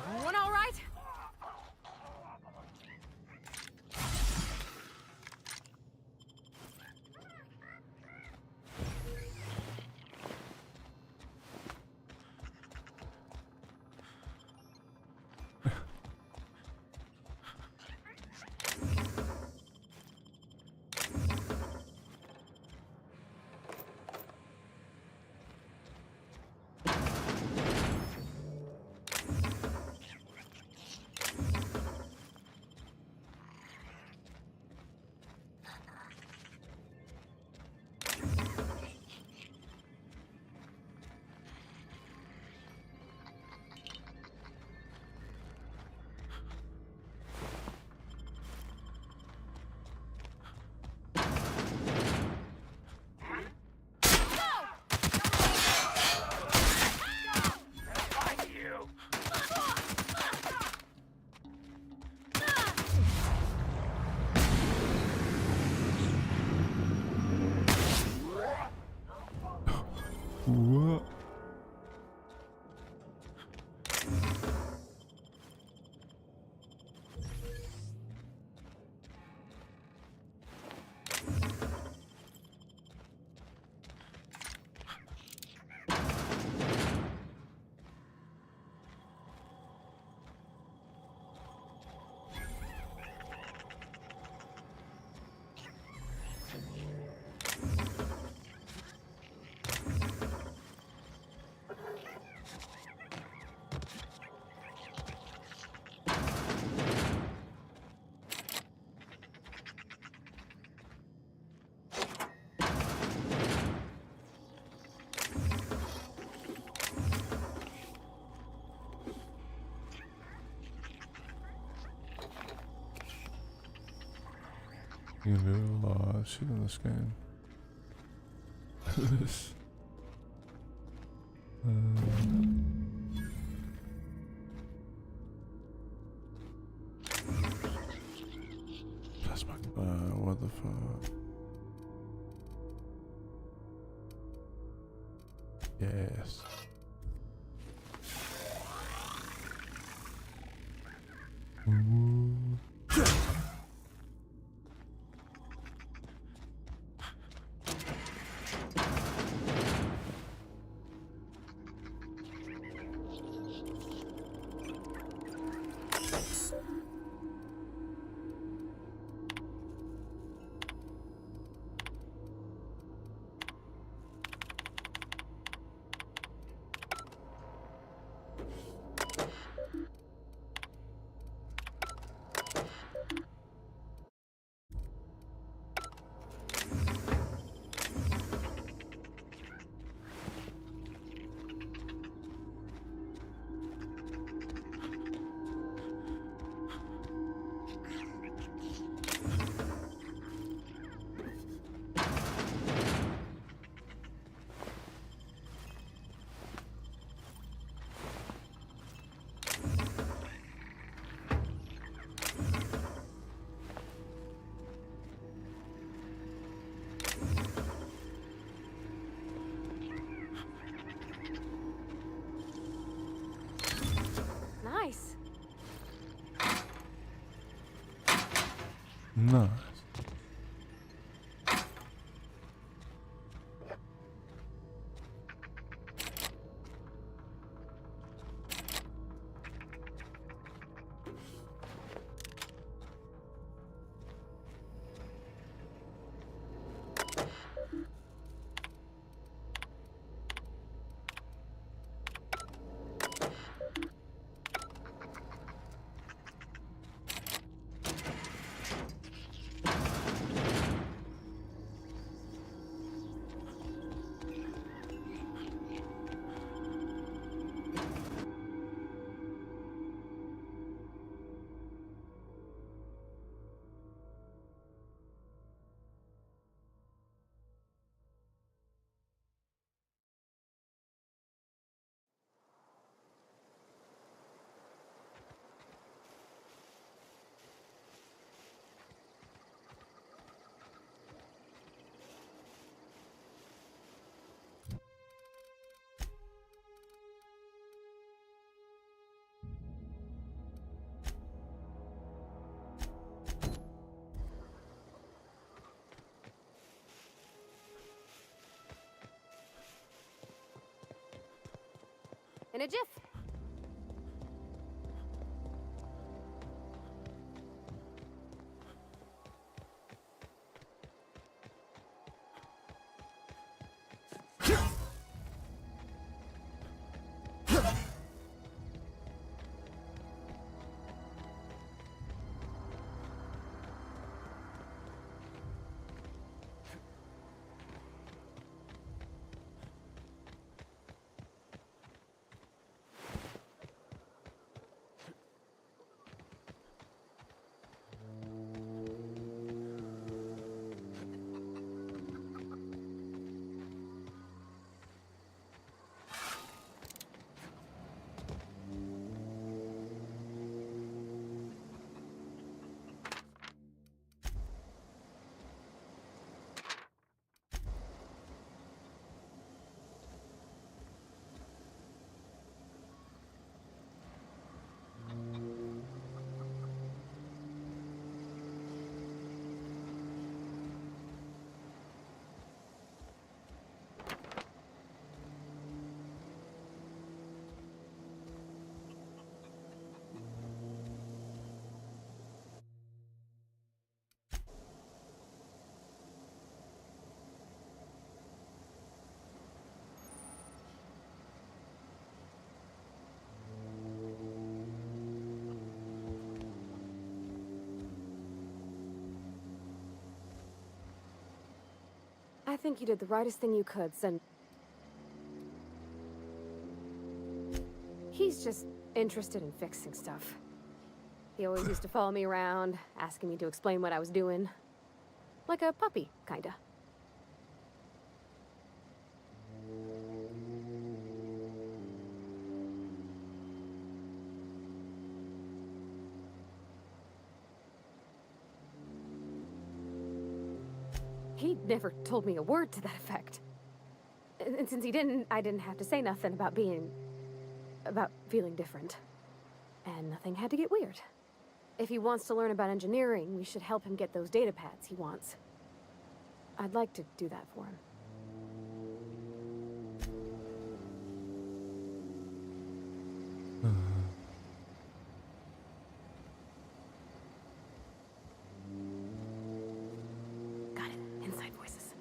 Everyone all right? What? You can do a lot of shit in this game. This. That's my. What the fuck? Yes. Ooh. Nice. Nice. In a jiff. I think you did the rightest thing you could, send... He's just interested in fixing stuff. He always used to follow me around, asking me to explain what I was doing. Like a puppy, kinda. He never told me a word to that effect. And since he didn't, I didn't have to say nothing about feeling different. And nothing had to get weird. If he wants to learn about engineering, we should help him get those data pads he wants. I'd like to do that for him. Got it. Inside voices.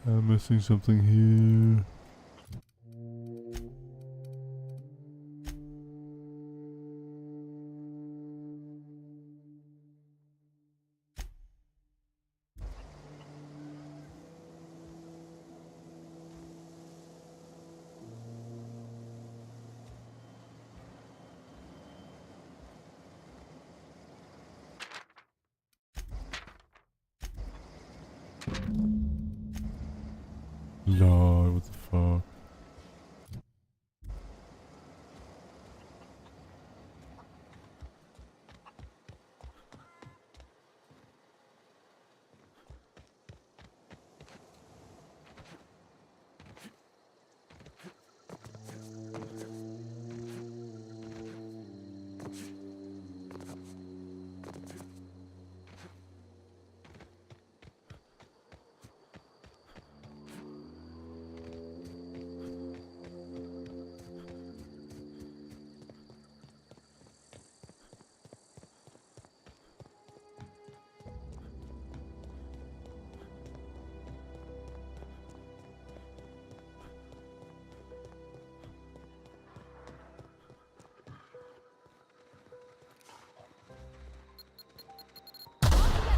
I'm missing something here. Lord, what the fuck?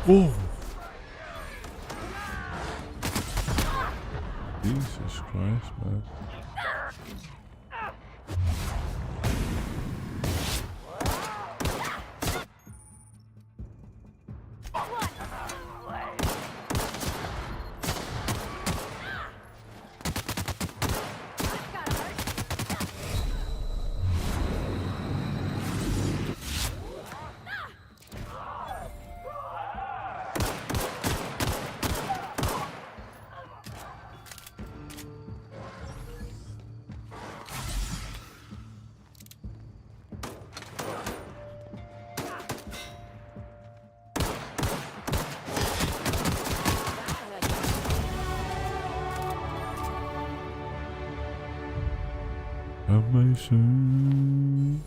Whoa! Jesus Christ, man. Amazing.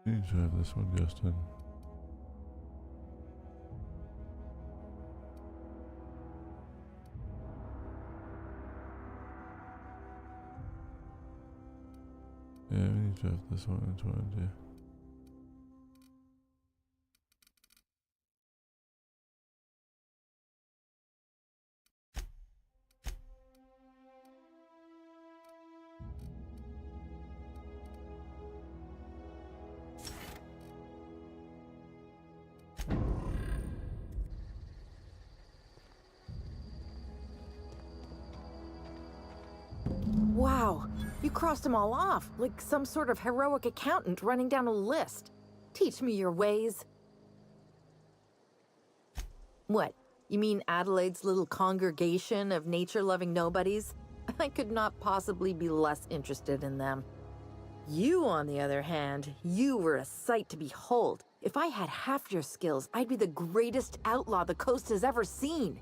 I need to have this one just in. Yeah, we need to have this one in 20. Wow, you crossed them all off, like some sort of heroic accountant running down a list. Teach me your ways. What, you mean Adelaide's little congregation of nature-loving nobodies? I could not possibly be less interested in them. You, on the other hand, you were a sight to behold. If I had half your skills, I'd be the greatest outlaw the coast has ever seen.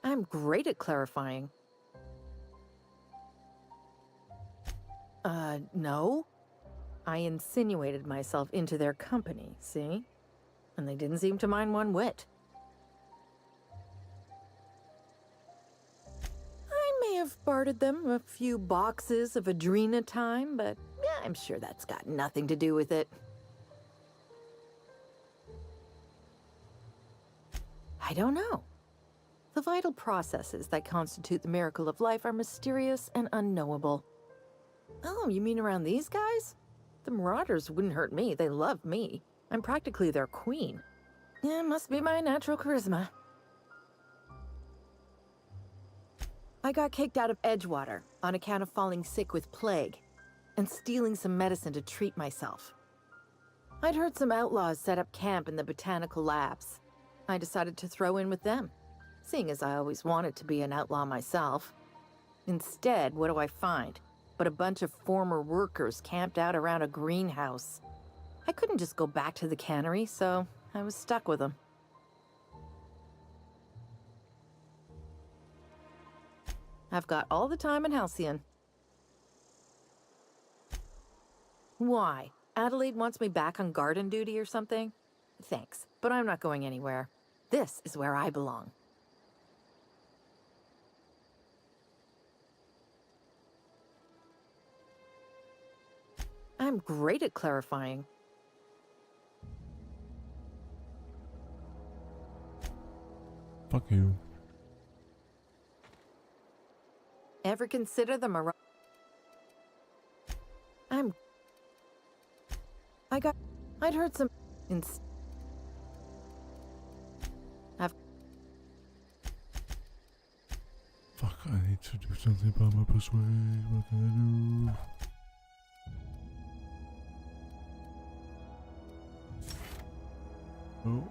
I'm great at clarifying. No. I insinuated myself into their company, see? And they didn't seem to mind one whit. I may have bartered them a few boxes of Adrena time, but yeah, I'm sure that's got nothing to do with it. I don't know. The vital processes that constitute the miracle of life are mysterious and unknowable. Oh, you mean around these guys? The Marauders wouldn't hurt me. They love me. I'm practically their queen. Yeah, must be my natural charisma. I got kicked out of Edgewater on account of falling sick with plague and stealing some medicine to treat myself. I'd heard some outlaws set up camp in the botanical labs. I decided to throw in with them, seeing as I always wanted to be an outlaw myself. Instead, what do I find? But a bunch of former workers camped out around a greenhouse. I couldn't just go back to the cannery, so I was stuck with them. I've got all the time in Halcyon. Why? Adelaide wants me back on garden duty or something? Thanks, but I'm not going anywhere. This is where I belong. I'm great at clarifying. Fuck you. Ever consider the I'd heard some... Fuck, I need to do something about my persuade. What can I do? Oh.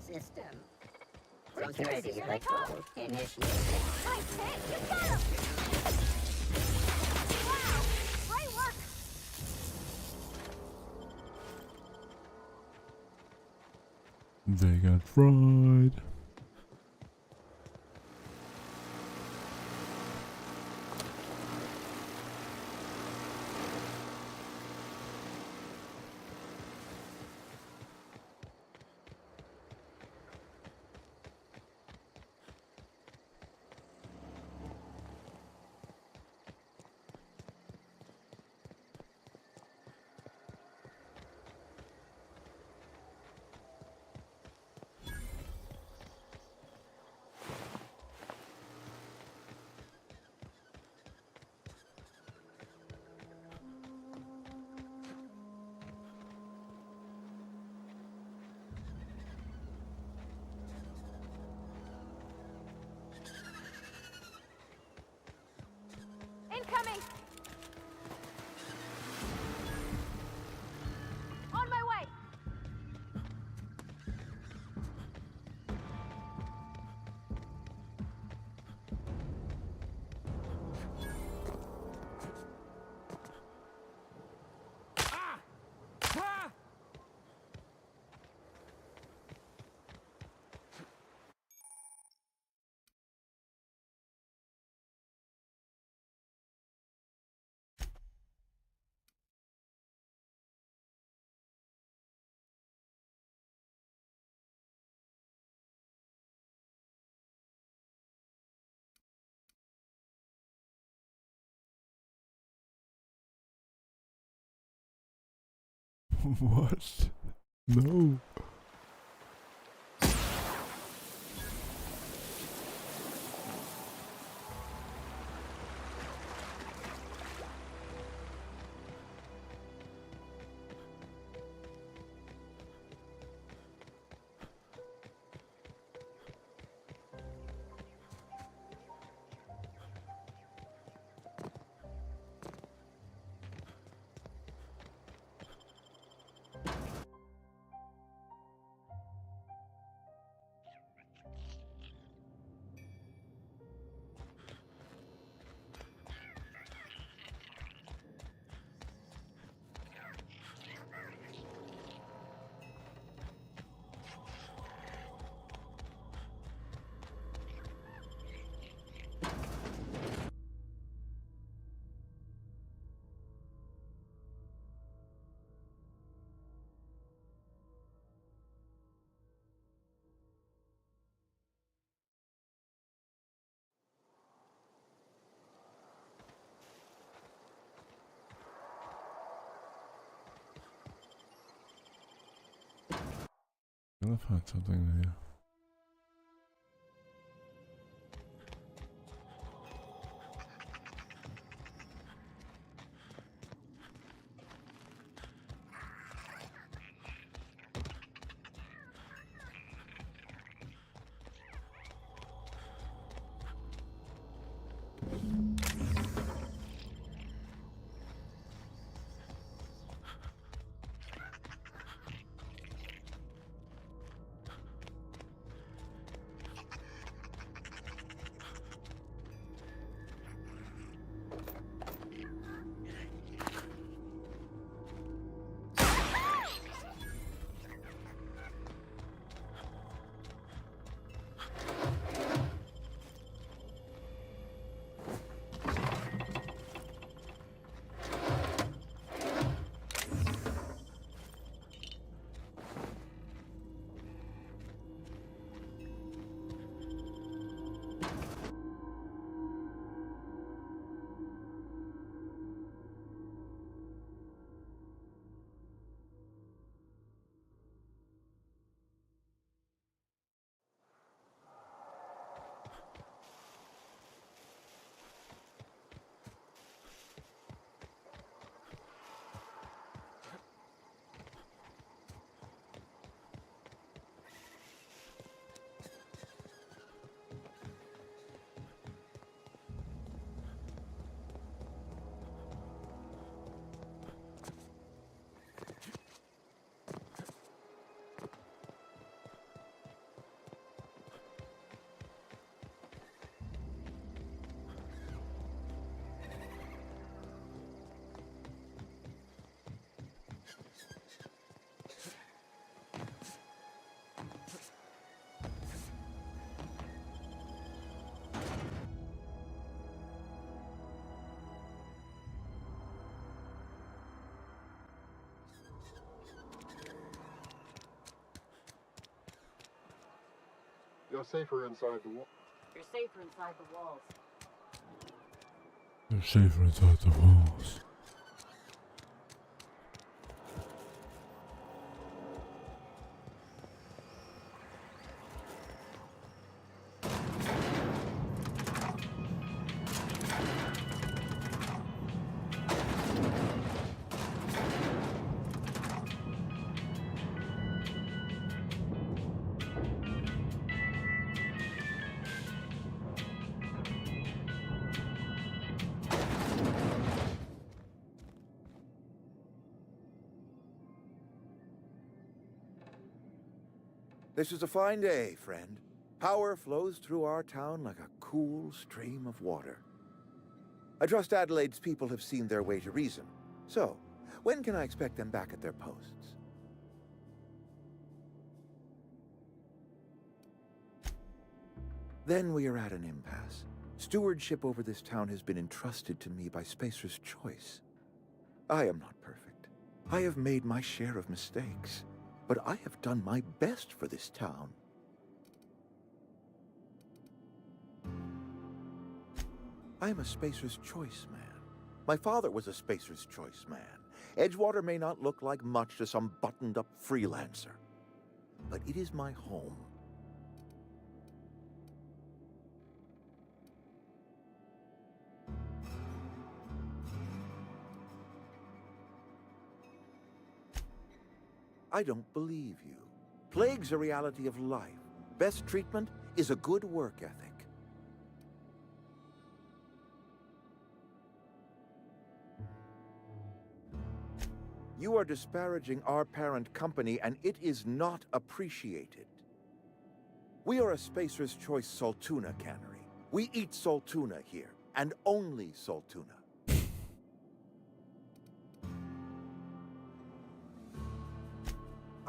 System. Security electrode initiated. Nice hit! You got him! Wow! Great work! They got fried. Incoming! On my way! What? No. I'm gonna find something here. You're safer inside the wall. You're safer inside the walls. They're safer inside the walls. This is a fine day, friend. Power flows through our town like a cool stream of water. I trust Adelaide's people have seen their way to reason. So, when can I expect them back at their posts? Then we are at an impasse. Stewardship over this town has been entrusted to me by Spacer's Choice. I am not perfect. I have made my share of mistakes. But I have done my best for this town. I am a Spacer's Choice man. My father was a Spacer's Choice man. Edgewater may not look like much to some buttoned-up freelancer, but it is my home. I don't believe you. Plague's a reality of life. Best treatment is a good work ethic. You are disparaging our parent company, and it is not appreciated. We are a Spacer's Choice Saltuna cannery. We eat Saltuna here, and only Saltuna.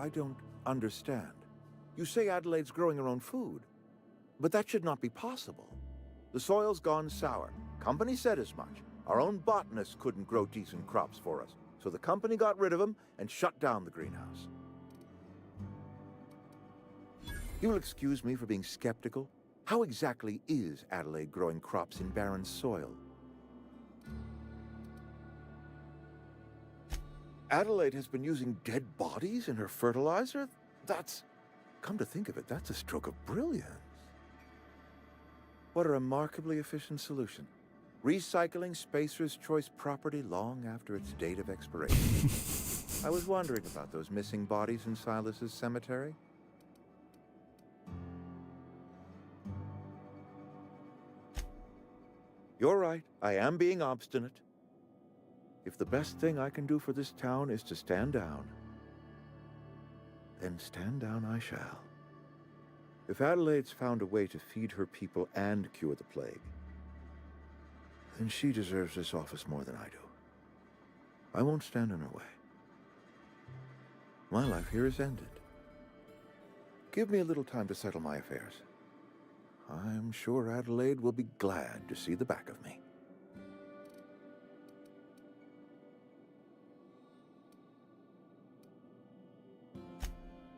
I don't understand. You say Adelaide's growing her own food, but that should not be possible. The soil's gone sour. Company said as much. Our own botanists couldn't grow decent crops for us, so the company got rid of them and shut down the greenhouse. You'll excuse me for being skeptical. How exactly is Adelaide growing crops in barren soil? Adelaide has been using dead bodies in her fertilizer? That's... come to think of it, that's a stroke of brilliance. What a remarkably efficient solution. Recycling Spacer's Choice property long after its date of expiration. I was wondering about those missing bodies in Silas's cemetery. You're right, I am being obstinate. If the best thing I can do for this town is to stand down, then stand down I shall. If Adelaide's found a way to feed her people and cure the plague, then she deserves this office more than I do. I won't stand in her way. My life here is ended. Give me a little time to settle my affairs. I'm sure Adelaide will be glad to see the back of me.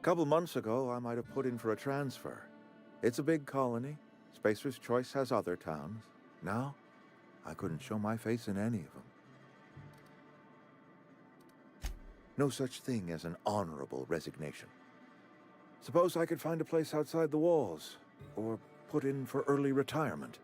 A couple months ago, I might have put in for a transfer. It's a big colony. Spacer's Choice has other towns. Now, I couldn't show my face in any of them. No such thing as an honorable resignation. Suppose I could find a place outside the walls, or put in for early retirement.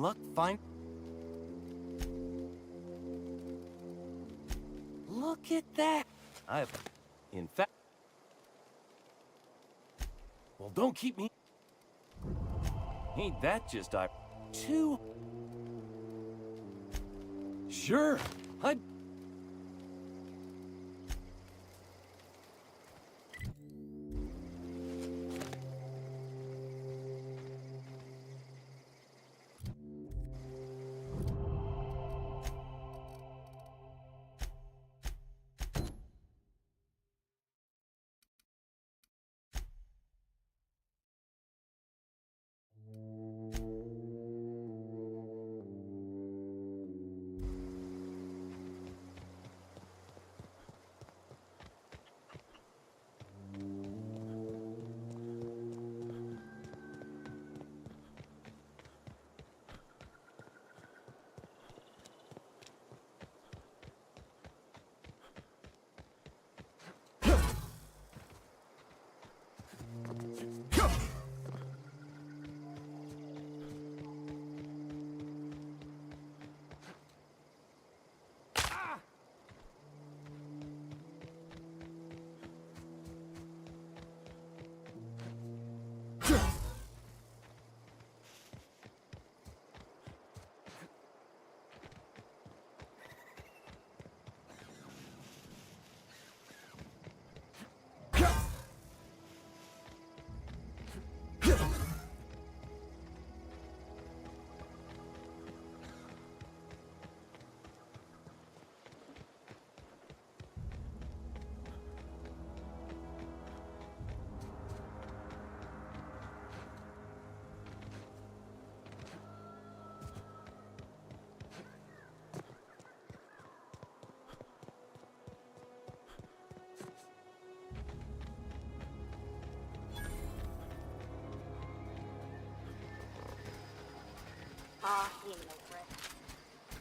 luck find... Look at that! In fact... Well, don't keep me... Ain't that just two? Sure, I'd... He ain't no threat.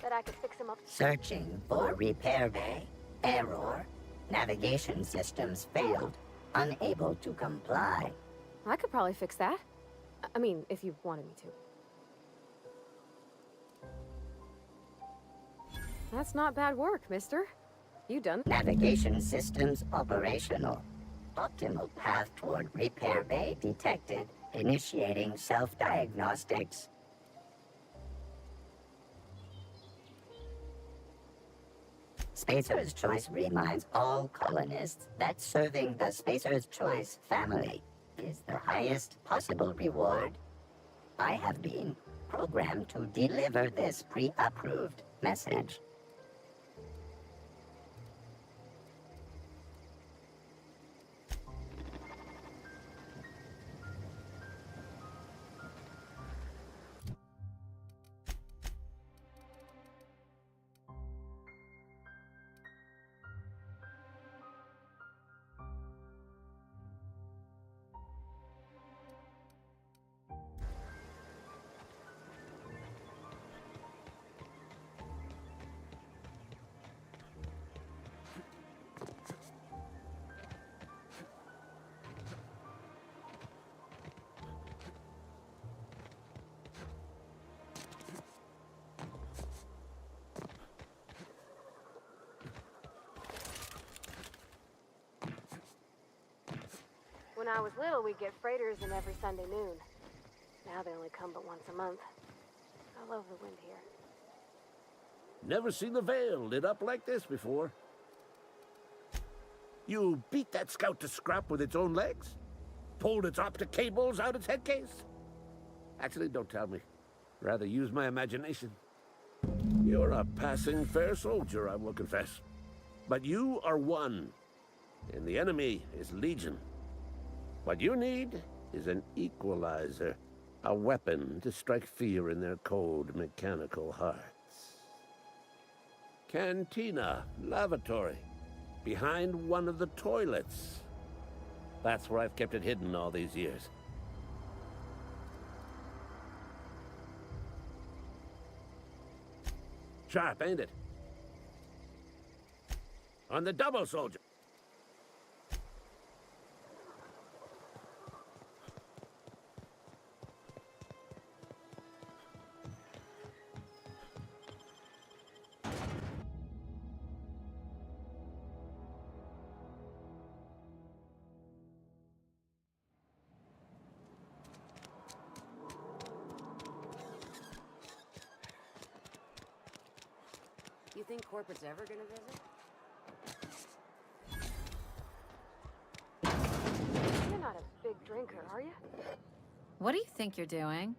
Bet I could fix him up. Searching for repair bay. Error. Navigation systems failed. Unable to comply. I could probably fix that. I mean, if you wanted me to. That's not bad work, mister. You done? Navigation systems operational. Optimal path toward repair bay detected. Initiating self-diagnostics. Spacer's Choice reminds all colonists that serving the Spacer's Choice family is the highest possible reward. I have been programmed to deliver this pre-approved message. When I was little, we'd get freighters in every Sunday noon. Now they only come but once a month. I love the wind here. Never seen the Vale lit up like this before. You beat that scout to scrap with its own legs? Pulled its optic cables out its headcase? Actually, don't tell me. Rather use my imagination. You're a passing fair soldier, I will confess. But you are one, and the enemy is legion. What you need is an equalizer, a weapon to strike fear in their cold, mechanical hearts. Cantina, lavatory, behind one of the toilets. That's where I've kept it hidden all these years. Sharp, ain't it? On the double, soldier. think corporate's ever gonna visit? You're not a big drinker, are you? What do you think you're doing?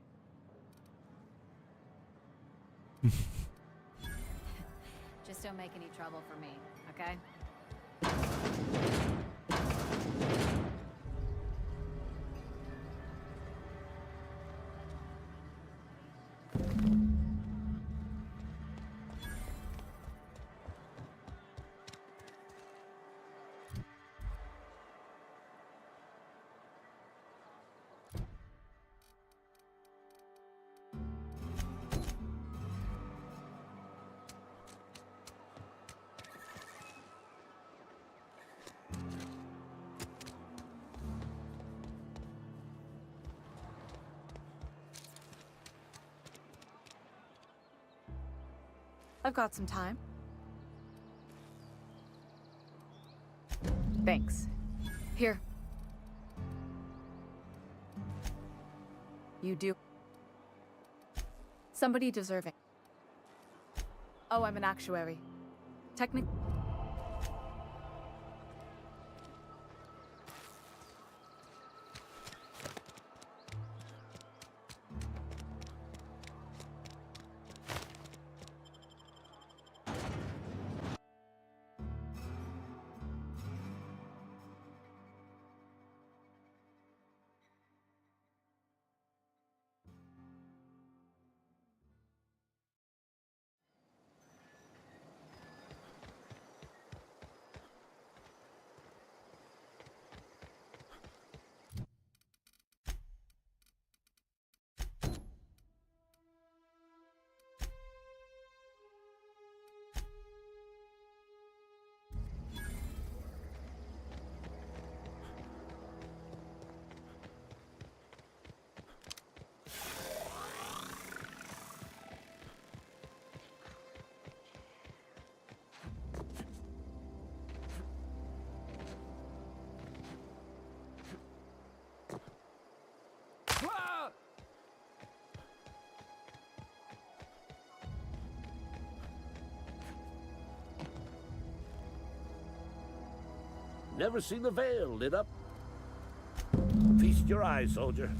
Just don't make any trouble for me, okay? I've got some time. Thanks. Here. You do. Somebody deserving. Oh, I'm an actuary. Technically. Never seen the veil lit up? Feast your eyes, soldier.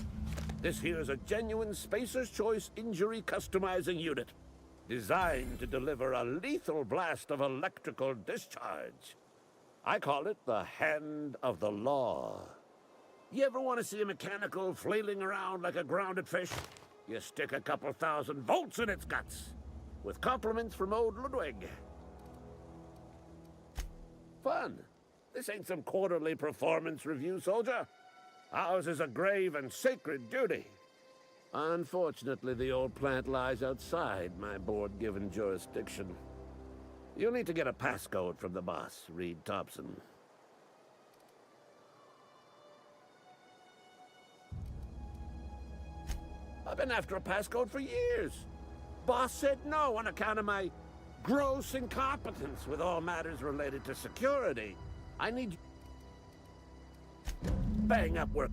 This here is a genuine Spacer's Choice injury customizing unit, designed to deliver a lethal blast of electrical discharge. I call it the Hand of the Law. You ever want to see a mechanical flailing around like a grounded fish? You stick a couple thousand volts in its guts. With compliments from old Ludwig. Fun. This ain't some quarterly performance review, soldier. Ours is a grave and sacred duty. Unfortunately, the old plant lies outside my board-given jurisdiction. You'll need to get a passcode from the boss, Reed Thompson. I've been after a passcode for years. Boss said no on account of my gross incompetence with all matters related to security. I need bang up work.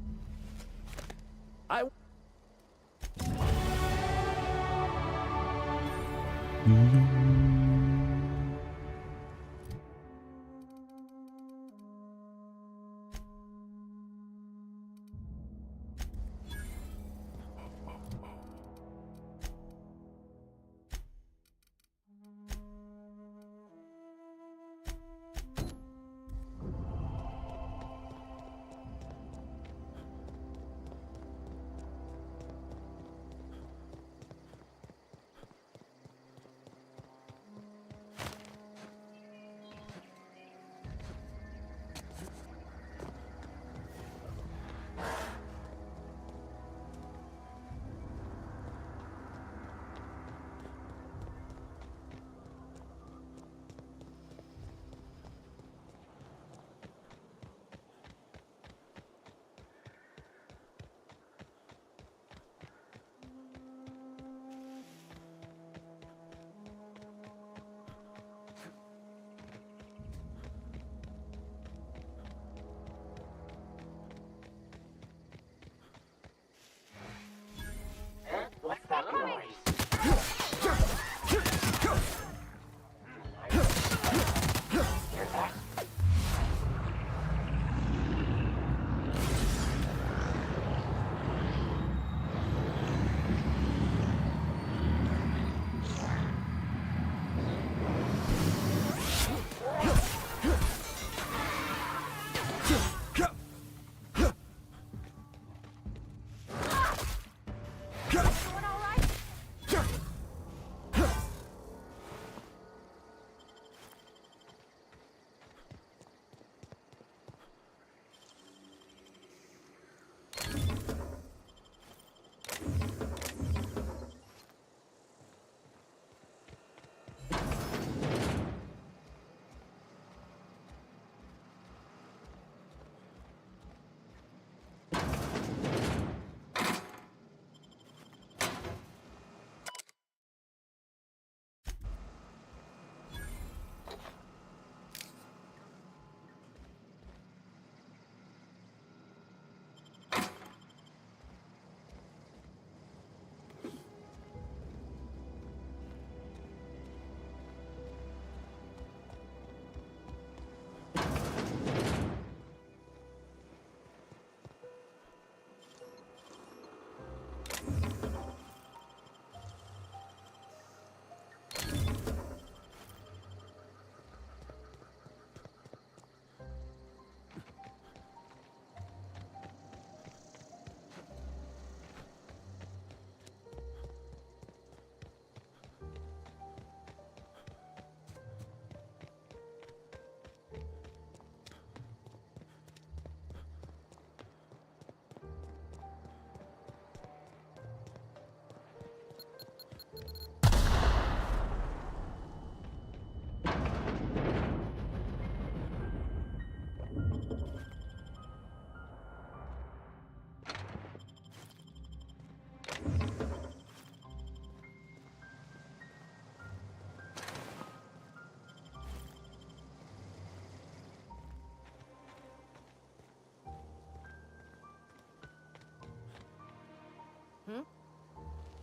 Hmm?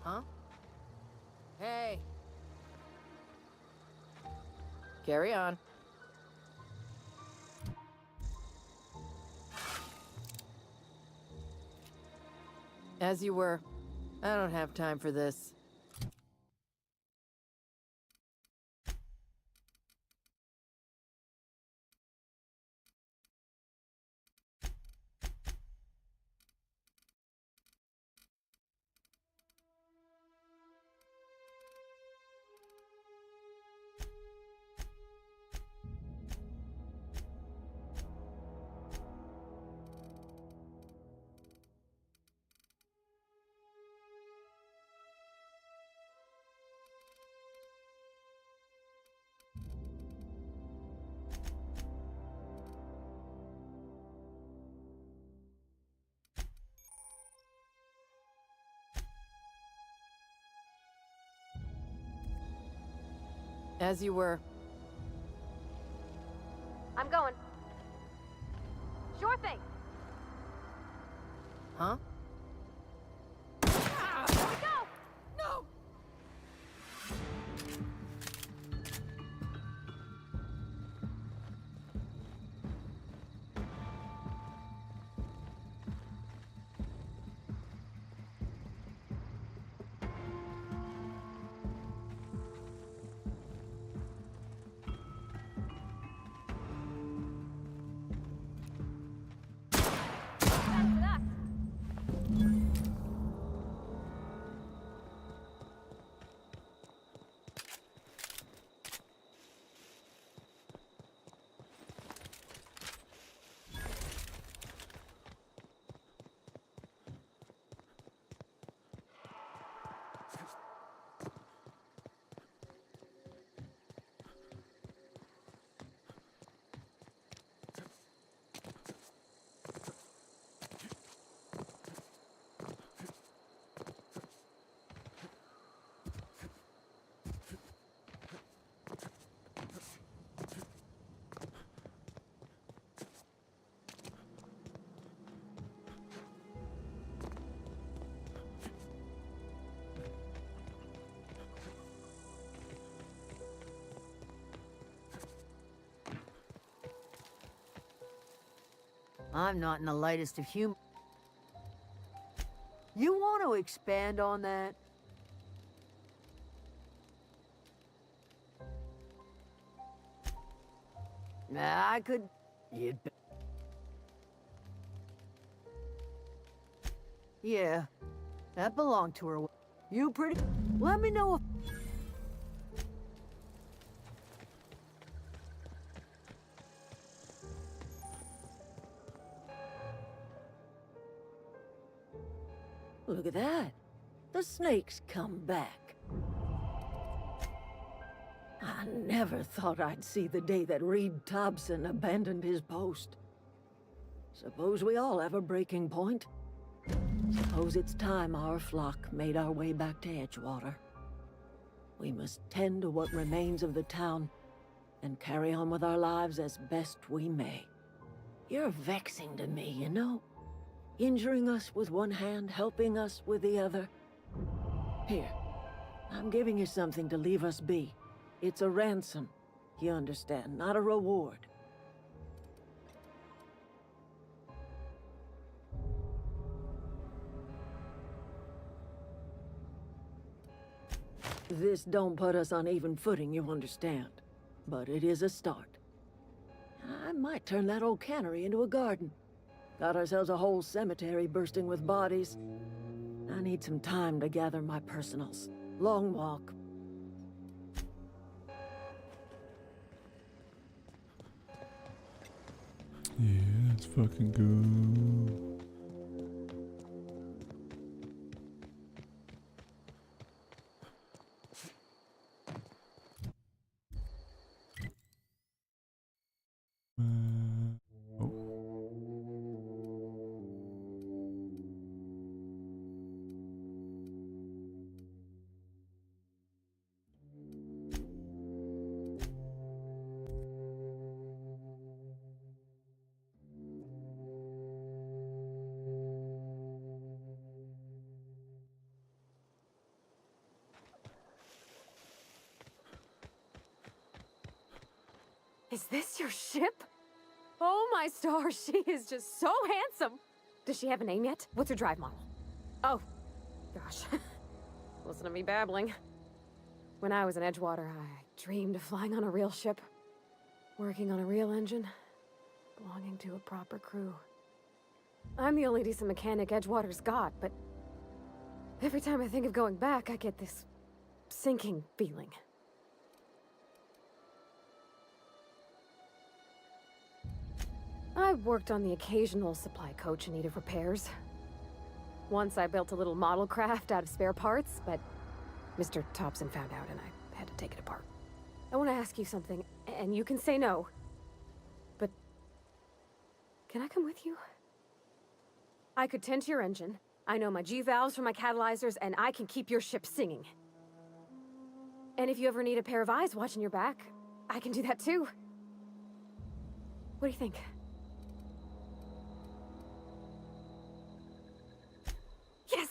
Huh? Hey. Carry on. As you were. I don't have time for this. As you were. I'm going. Sure thing. Huh? Here we go! No! I'm not in the lightest of humor. You want to expand on that? Nah, I could... You'd... Yeah, that belonged to her. You pretty... Let me know if... Look at that. The snake's come back. I never thought I'd see the day that Reed Thompson abandoned his post. Suppose we all have a breaking point. Suppose it's time our flock made our way back to Edgewater. We must tend to what remains of the town and carry on with our lives as best we may. You're vexing to me, you know? Injuring us with one hand, helping us with the other. Here, I'm giving you something to leave us be. It's a ransom, you understand, not a reward. This don't put us on even footing, you understand. But it is a start. I might turn that old cannery into a garden. Got ourselves a whole cemetery bursting with bodies. I need some time to gather my personals. Long walk. Yeah, let's fucking go. Is this your ship? Oh my stars, she is just so handsome. Does she have a name yet? What's her drive model? Oh, gosh. Listen to me babbling. When I was in Edgewater, I dreamed of flying on a real ship, working on a real engine, belonging to a proper crew. I'm the only decent mechanic Edgewater's got, but every time I think of going back, I get this sinking feeling. I worked on the occasional supply coach in need of repairs. Once I built a little model craft out of spare parts, but Mr. Thompson found out and I had to take it apart. I want to ask you something, and you can say no, but can I come with you? I could tend to your engine. I know my G-valves for my catalyzers, and I can keep your ship singing. And if you ever need a pair of eyes watching your back, I can do that too. What do you think? Yes!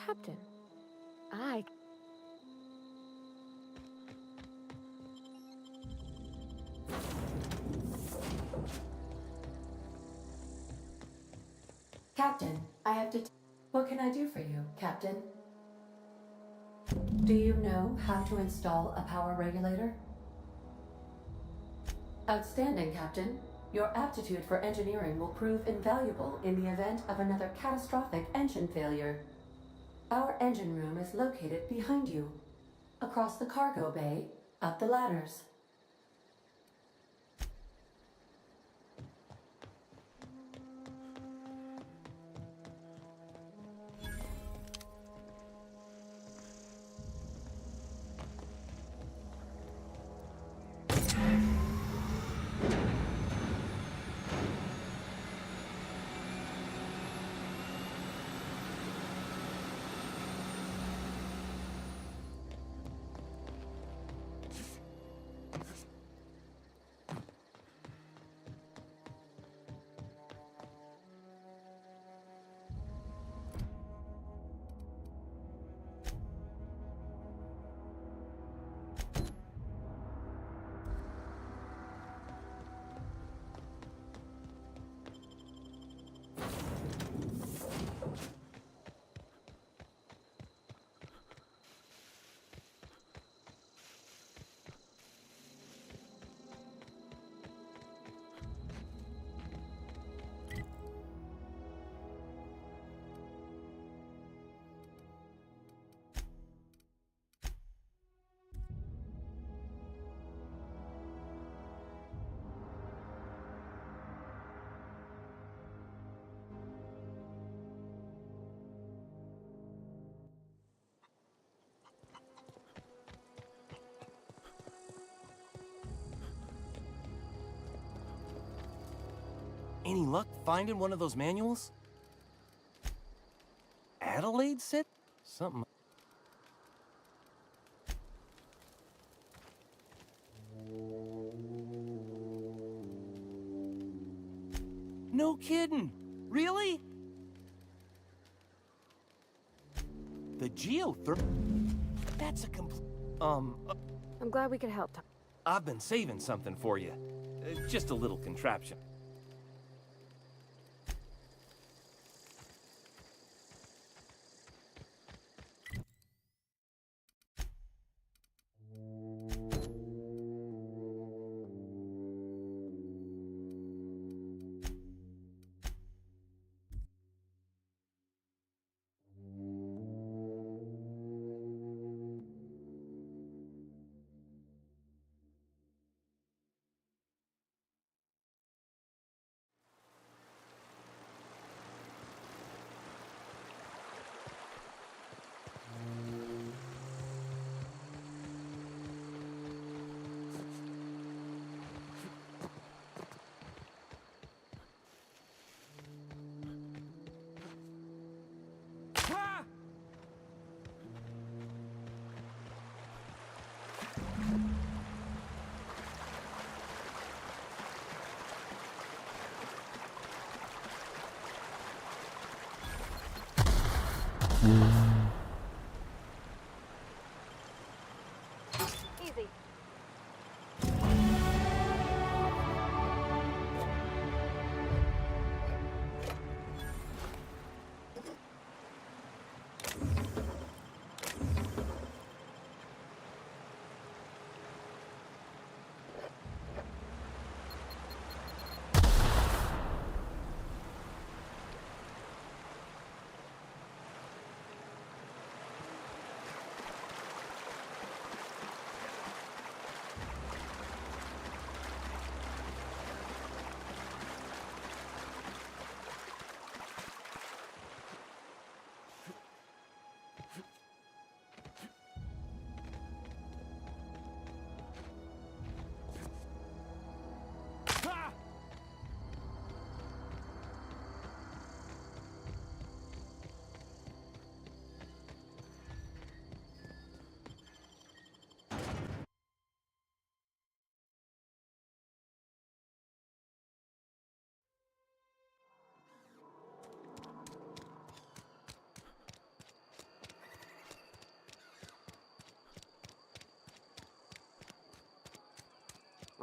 Captain, Captain, I have to... What can I do for you, Captain? Do you know how to install a power regulator? Outstanding, Captain. Your aptitude for engineering will prove invaluable in the event of another catastrophic engine failure. Our engine room is located behind you, across the cargo bay, up the ladders. Any luck finding one of those manuals? Adelaide said something. No kidding. Really? The geothermal. That's a complete. I'm glad we could help, Tom. I've been saving something for you. Just a little contraption. Easy.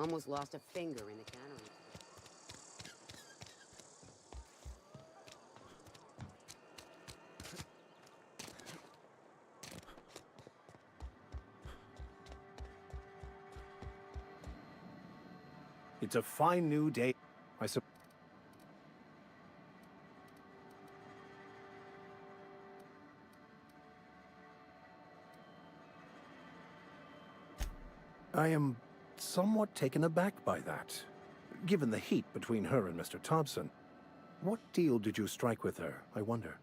Almost lost a finger in the cannery. It's a fine new day. I am somewhat taken aback by that. Given the heat between her and Mr. Thompson, what deal did you strike with her, I wonder?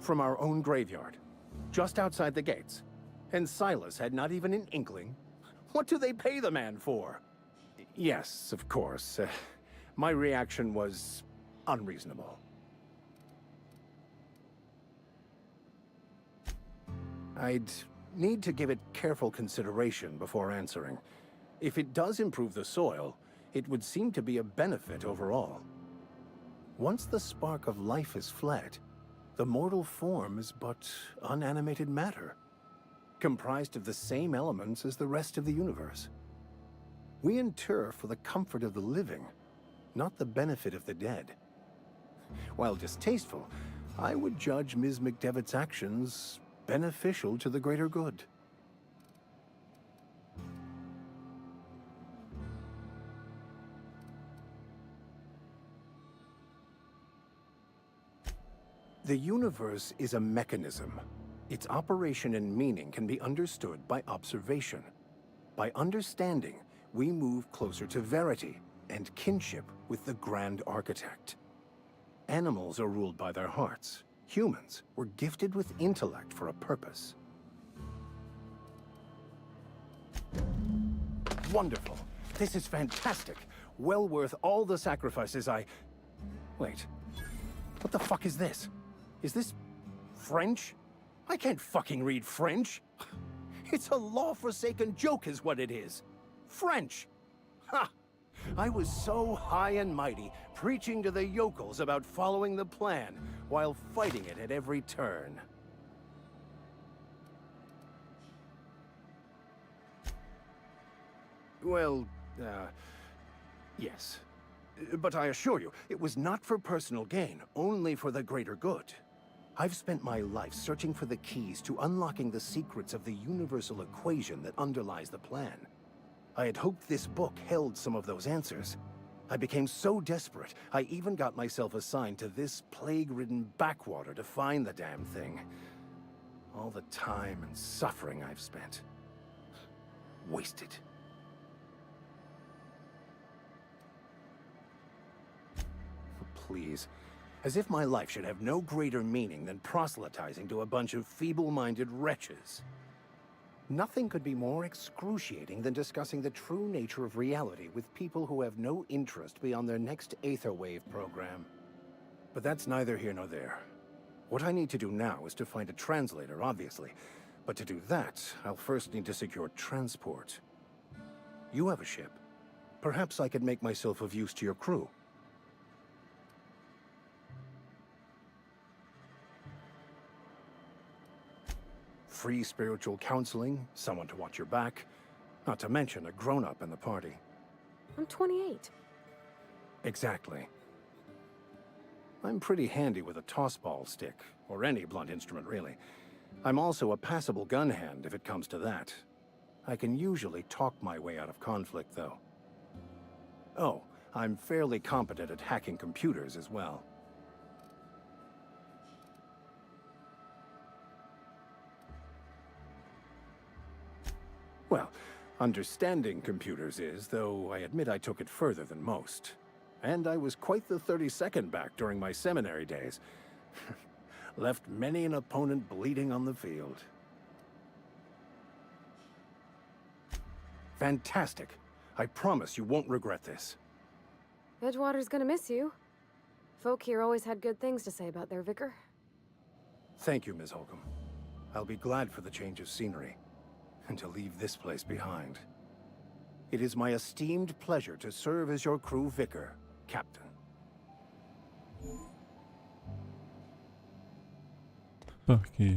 From our own graveyard, just outside the gates. And Silas had not even an inkling. What do they pay the man for? Yes, of course. My reaction was unreasonable. I'd need to give it careful consideration before answering. If it does improve the soil, it would seem to be a benefit overall. Once the spark of life is fled, the mortal form is but unanimated matter, comprised of the same elements as the rest of the universe. We inter for the comfort of the living, not the benefit of the dead. While distasteful, I would judge Ms. McDevitt's actions beneficial to the greater good. The universe is a mechanism. Its operation and meaning can be understood by observation. By understanding, we move closer to verity and kinship with the grand architect. Animals are ruled by their hearts. Humans were gifted with intellect for a purpose. Wonderful. This is fantastic. Well worth all the sacrifices I... Wait. What the fuck is this? Is this French? I can't fucking read French. It's a law-forsaken joke is what it is. French. Ha! I was so high and mighty, preaching to the yokels about following the plan, while fighting it at every turn. Well, yes. But I assure you, it was not for personal gain, only for the greater good. I've spent my life searching for the keys to unlocking the secrets of the universal equation that underlies the plan. I had hoped this book held some of those answers. I became so desperate, I even got myself assigned to this plague-ridden backwater to find the damn thing. All the time and suffering I've spent. Wasted. Please. As if my life should have no greater meaning than proselytizing to a bunch of feeble-minded wretches. Nothing could be more excruciating than discussing the true nature of reality with people who have no interest beyond their next Aetherwave program. But that's neither here nor there. What I need to do now is to find a translator, obviously. But to do that, I'll first need to secure transport. You have a ship. Perhaps I could make myself of use to your crew. Free spiritual counseling, someone to watch your back, not to mention a grown-up in the party. I'm 28. Exactly. I'm pretty handy with a tossball stick, or any blunt instrument really. I'm also a passable gun hand if it comes to that. I can usually talk my way out of conflict, though. Oh, I'm fairly competent at hacking computers as well. Well, understanding computers is, though I admit I took it further than most. And I was quite the 32nd back during my seminary days. Left many an opponent bleeding on the field. Fantastic. I promise you won't regret this. Edgewater's gonna miss you. Folk here always had good things to say about their vicar. Thank you, Ms. Holcomb. I'll be glad for the change of scenery. And to leave this place behind. It is my esteemed pleasure to serve as your crew vicar, Captain. Fuck yeah.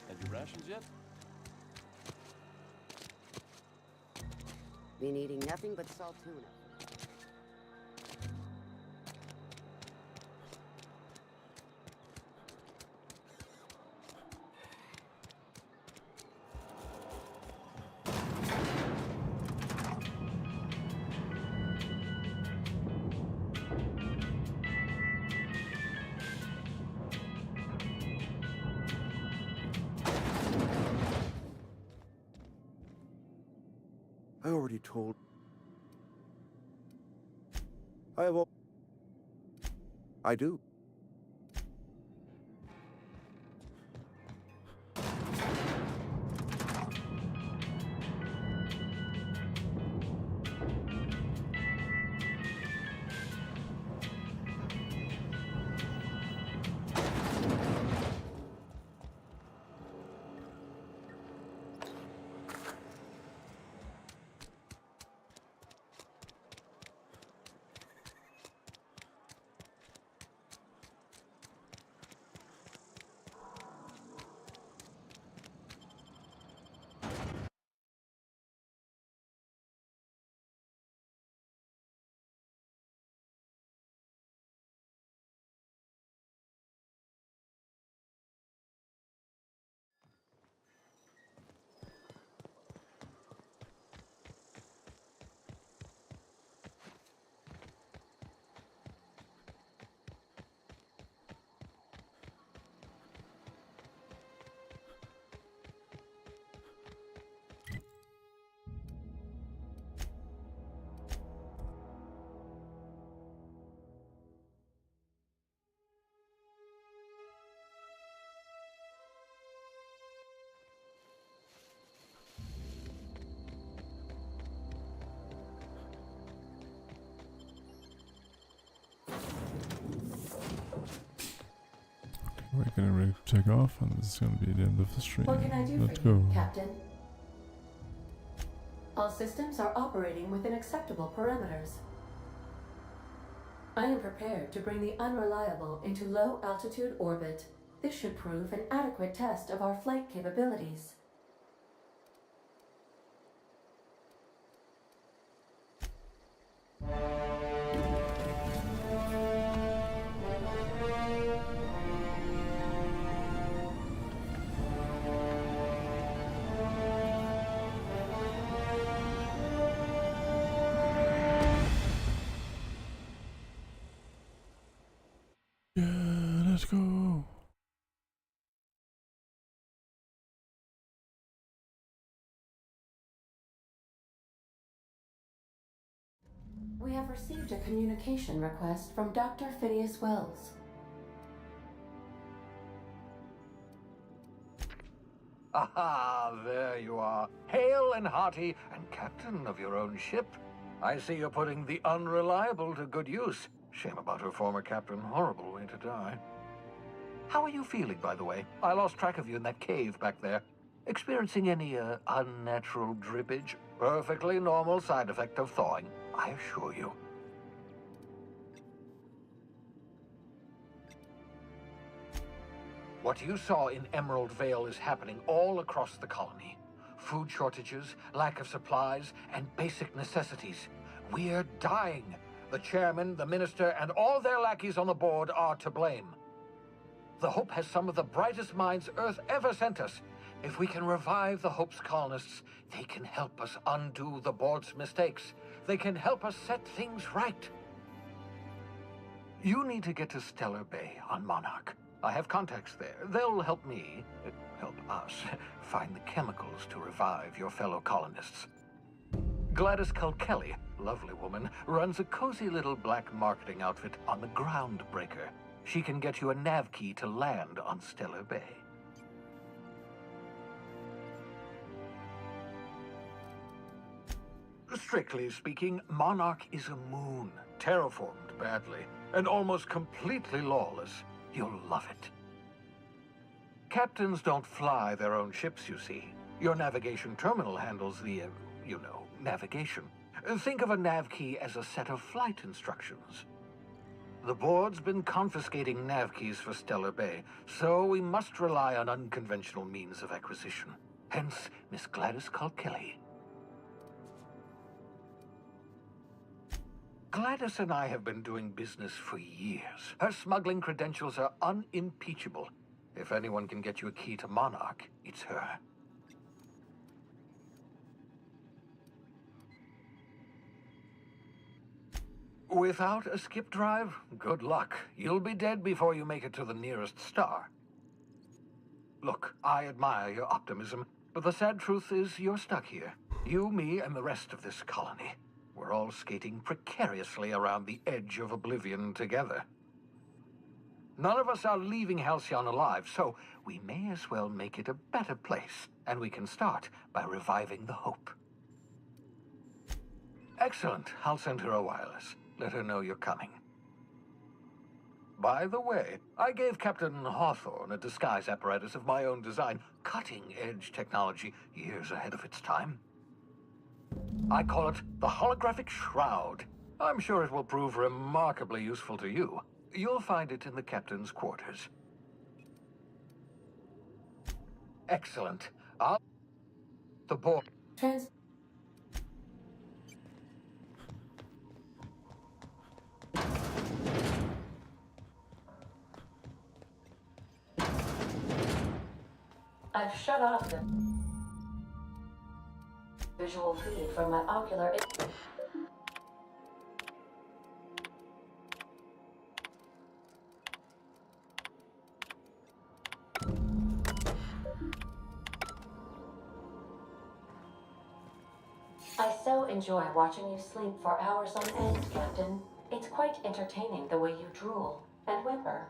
Had your rations yet? Been eating nothing but salt tuna. I already told. I have all. I do. We're getting ready to take off, and this is going to be the end of the stream. What can I do Let's for you, go. Captain? All systems are operating within acceptable parameters. I am prepared to bring the unreliable into low-altitude orbit. This should prove an adequate test of our flight capabilities. Yeah, let's go. We have received a communication request from Dr. Phineas Wells. Aha, there you are. Hale and hearty, and captain of your own ship. I see you're putting the unreliable to good use. Shame about her former captain. Horrible way to die. How are you feeling, by the way? I lost track of you in that cave back there. Experiencing any, unnatural drippage? Perfectly normal side effect of thawing, I assure you. What you saw in Emerald Vale is happening all across the colony. Food shortages, lack of supplies, and basic necessities. We're dying. The chairman, the minister, and all their lackeys on the board are to blame. The Hope has some of the brightest minds Earth ever sent us. If we can revive the Hope's colonists, they can help us undo the board's mistakes. They can help us set things right. You need to get to Stellar Bay on Monarch. I have contacts there. They'll help me, help us, find the chemicals to revive your fellow colonists. Gladys Culkelly, lovely woman, runs a cozy little black marketing outfit on the Groundbreaker. She can get you a nav key to land on Stellar Bay. Strictly speaking, Monarch is a moon, terraformed badly, and almost completely lawless. You'll love it. Captains don't fly their own ships, you see. Your navigation terminal handles the, navigation. Think of a nav key as a set of flight instructions. The board's been confiscating nav keys for Stellar Bay, so we must rely on unconventional means of acquisition. Hence, Miss Gladys Culkelly. Gladys and I have been doing business for years. Her smuggling credentials are unimpeachable. If anyone can get you a key to Monarch, it's her. Without a skip drive, good luck. You'll be dead before you make it to the nearest star. Look, I admire your optimism, but the sad truth is you're stuck here. You, me, and the rest of this colony. We're all skating precariously around the edge of oblivion together. None of us are leaving Halcyon alive, so we may as well make it a better place, and we can start by reviving the Hope. Excellent. I'll send her a wireless. Let her know you're coming. By the way, I gave Captain Hawthorne a disguise apparatus of my own design, cutting-edge technology, years ahead of its time. I call it the Holographic Shroud. I'm sure it will prove remarkably useful to you. You'll find it in the captain's quarters. Excellent. The board... I've shut off the visual feed from my ocular... I so enjoy watching you sleep for hours on end, Captain. It's quite entertaining the way you drool and whimper.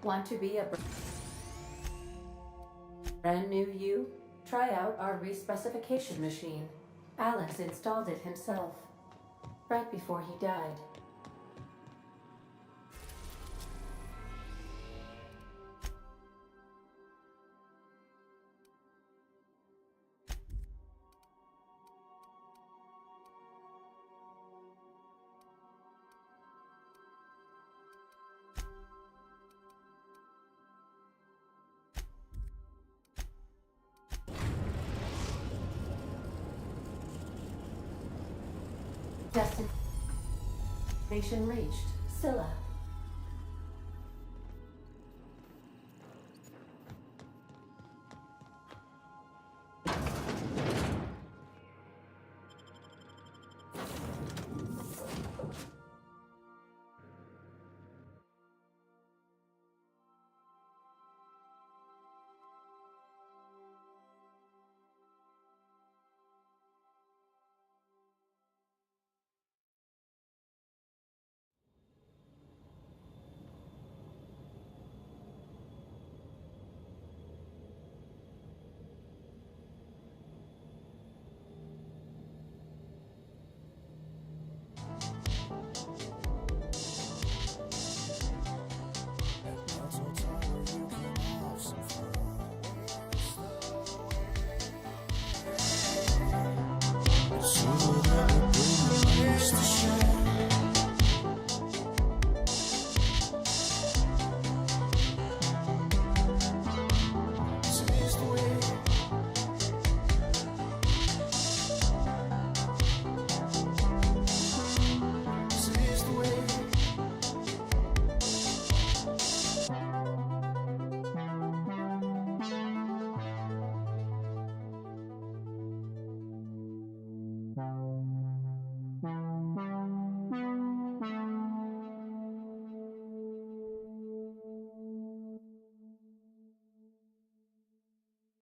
Want to be a brand new you? Try out our respecification machine. Alex installed it himself, right before he died. Destination reached. Scylla.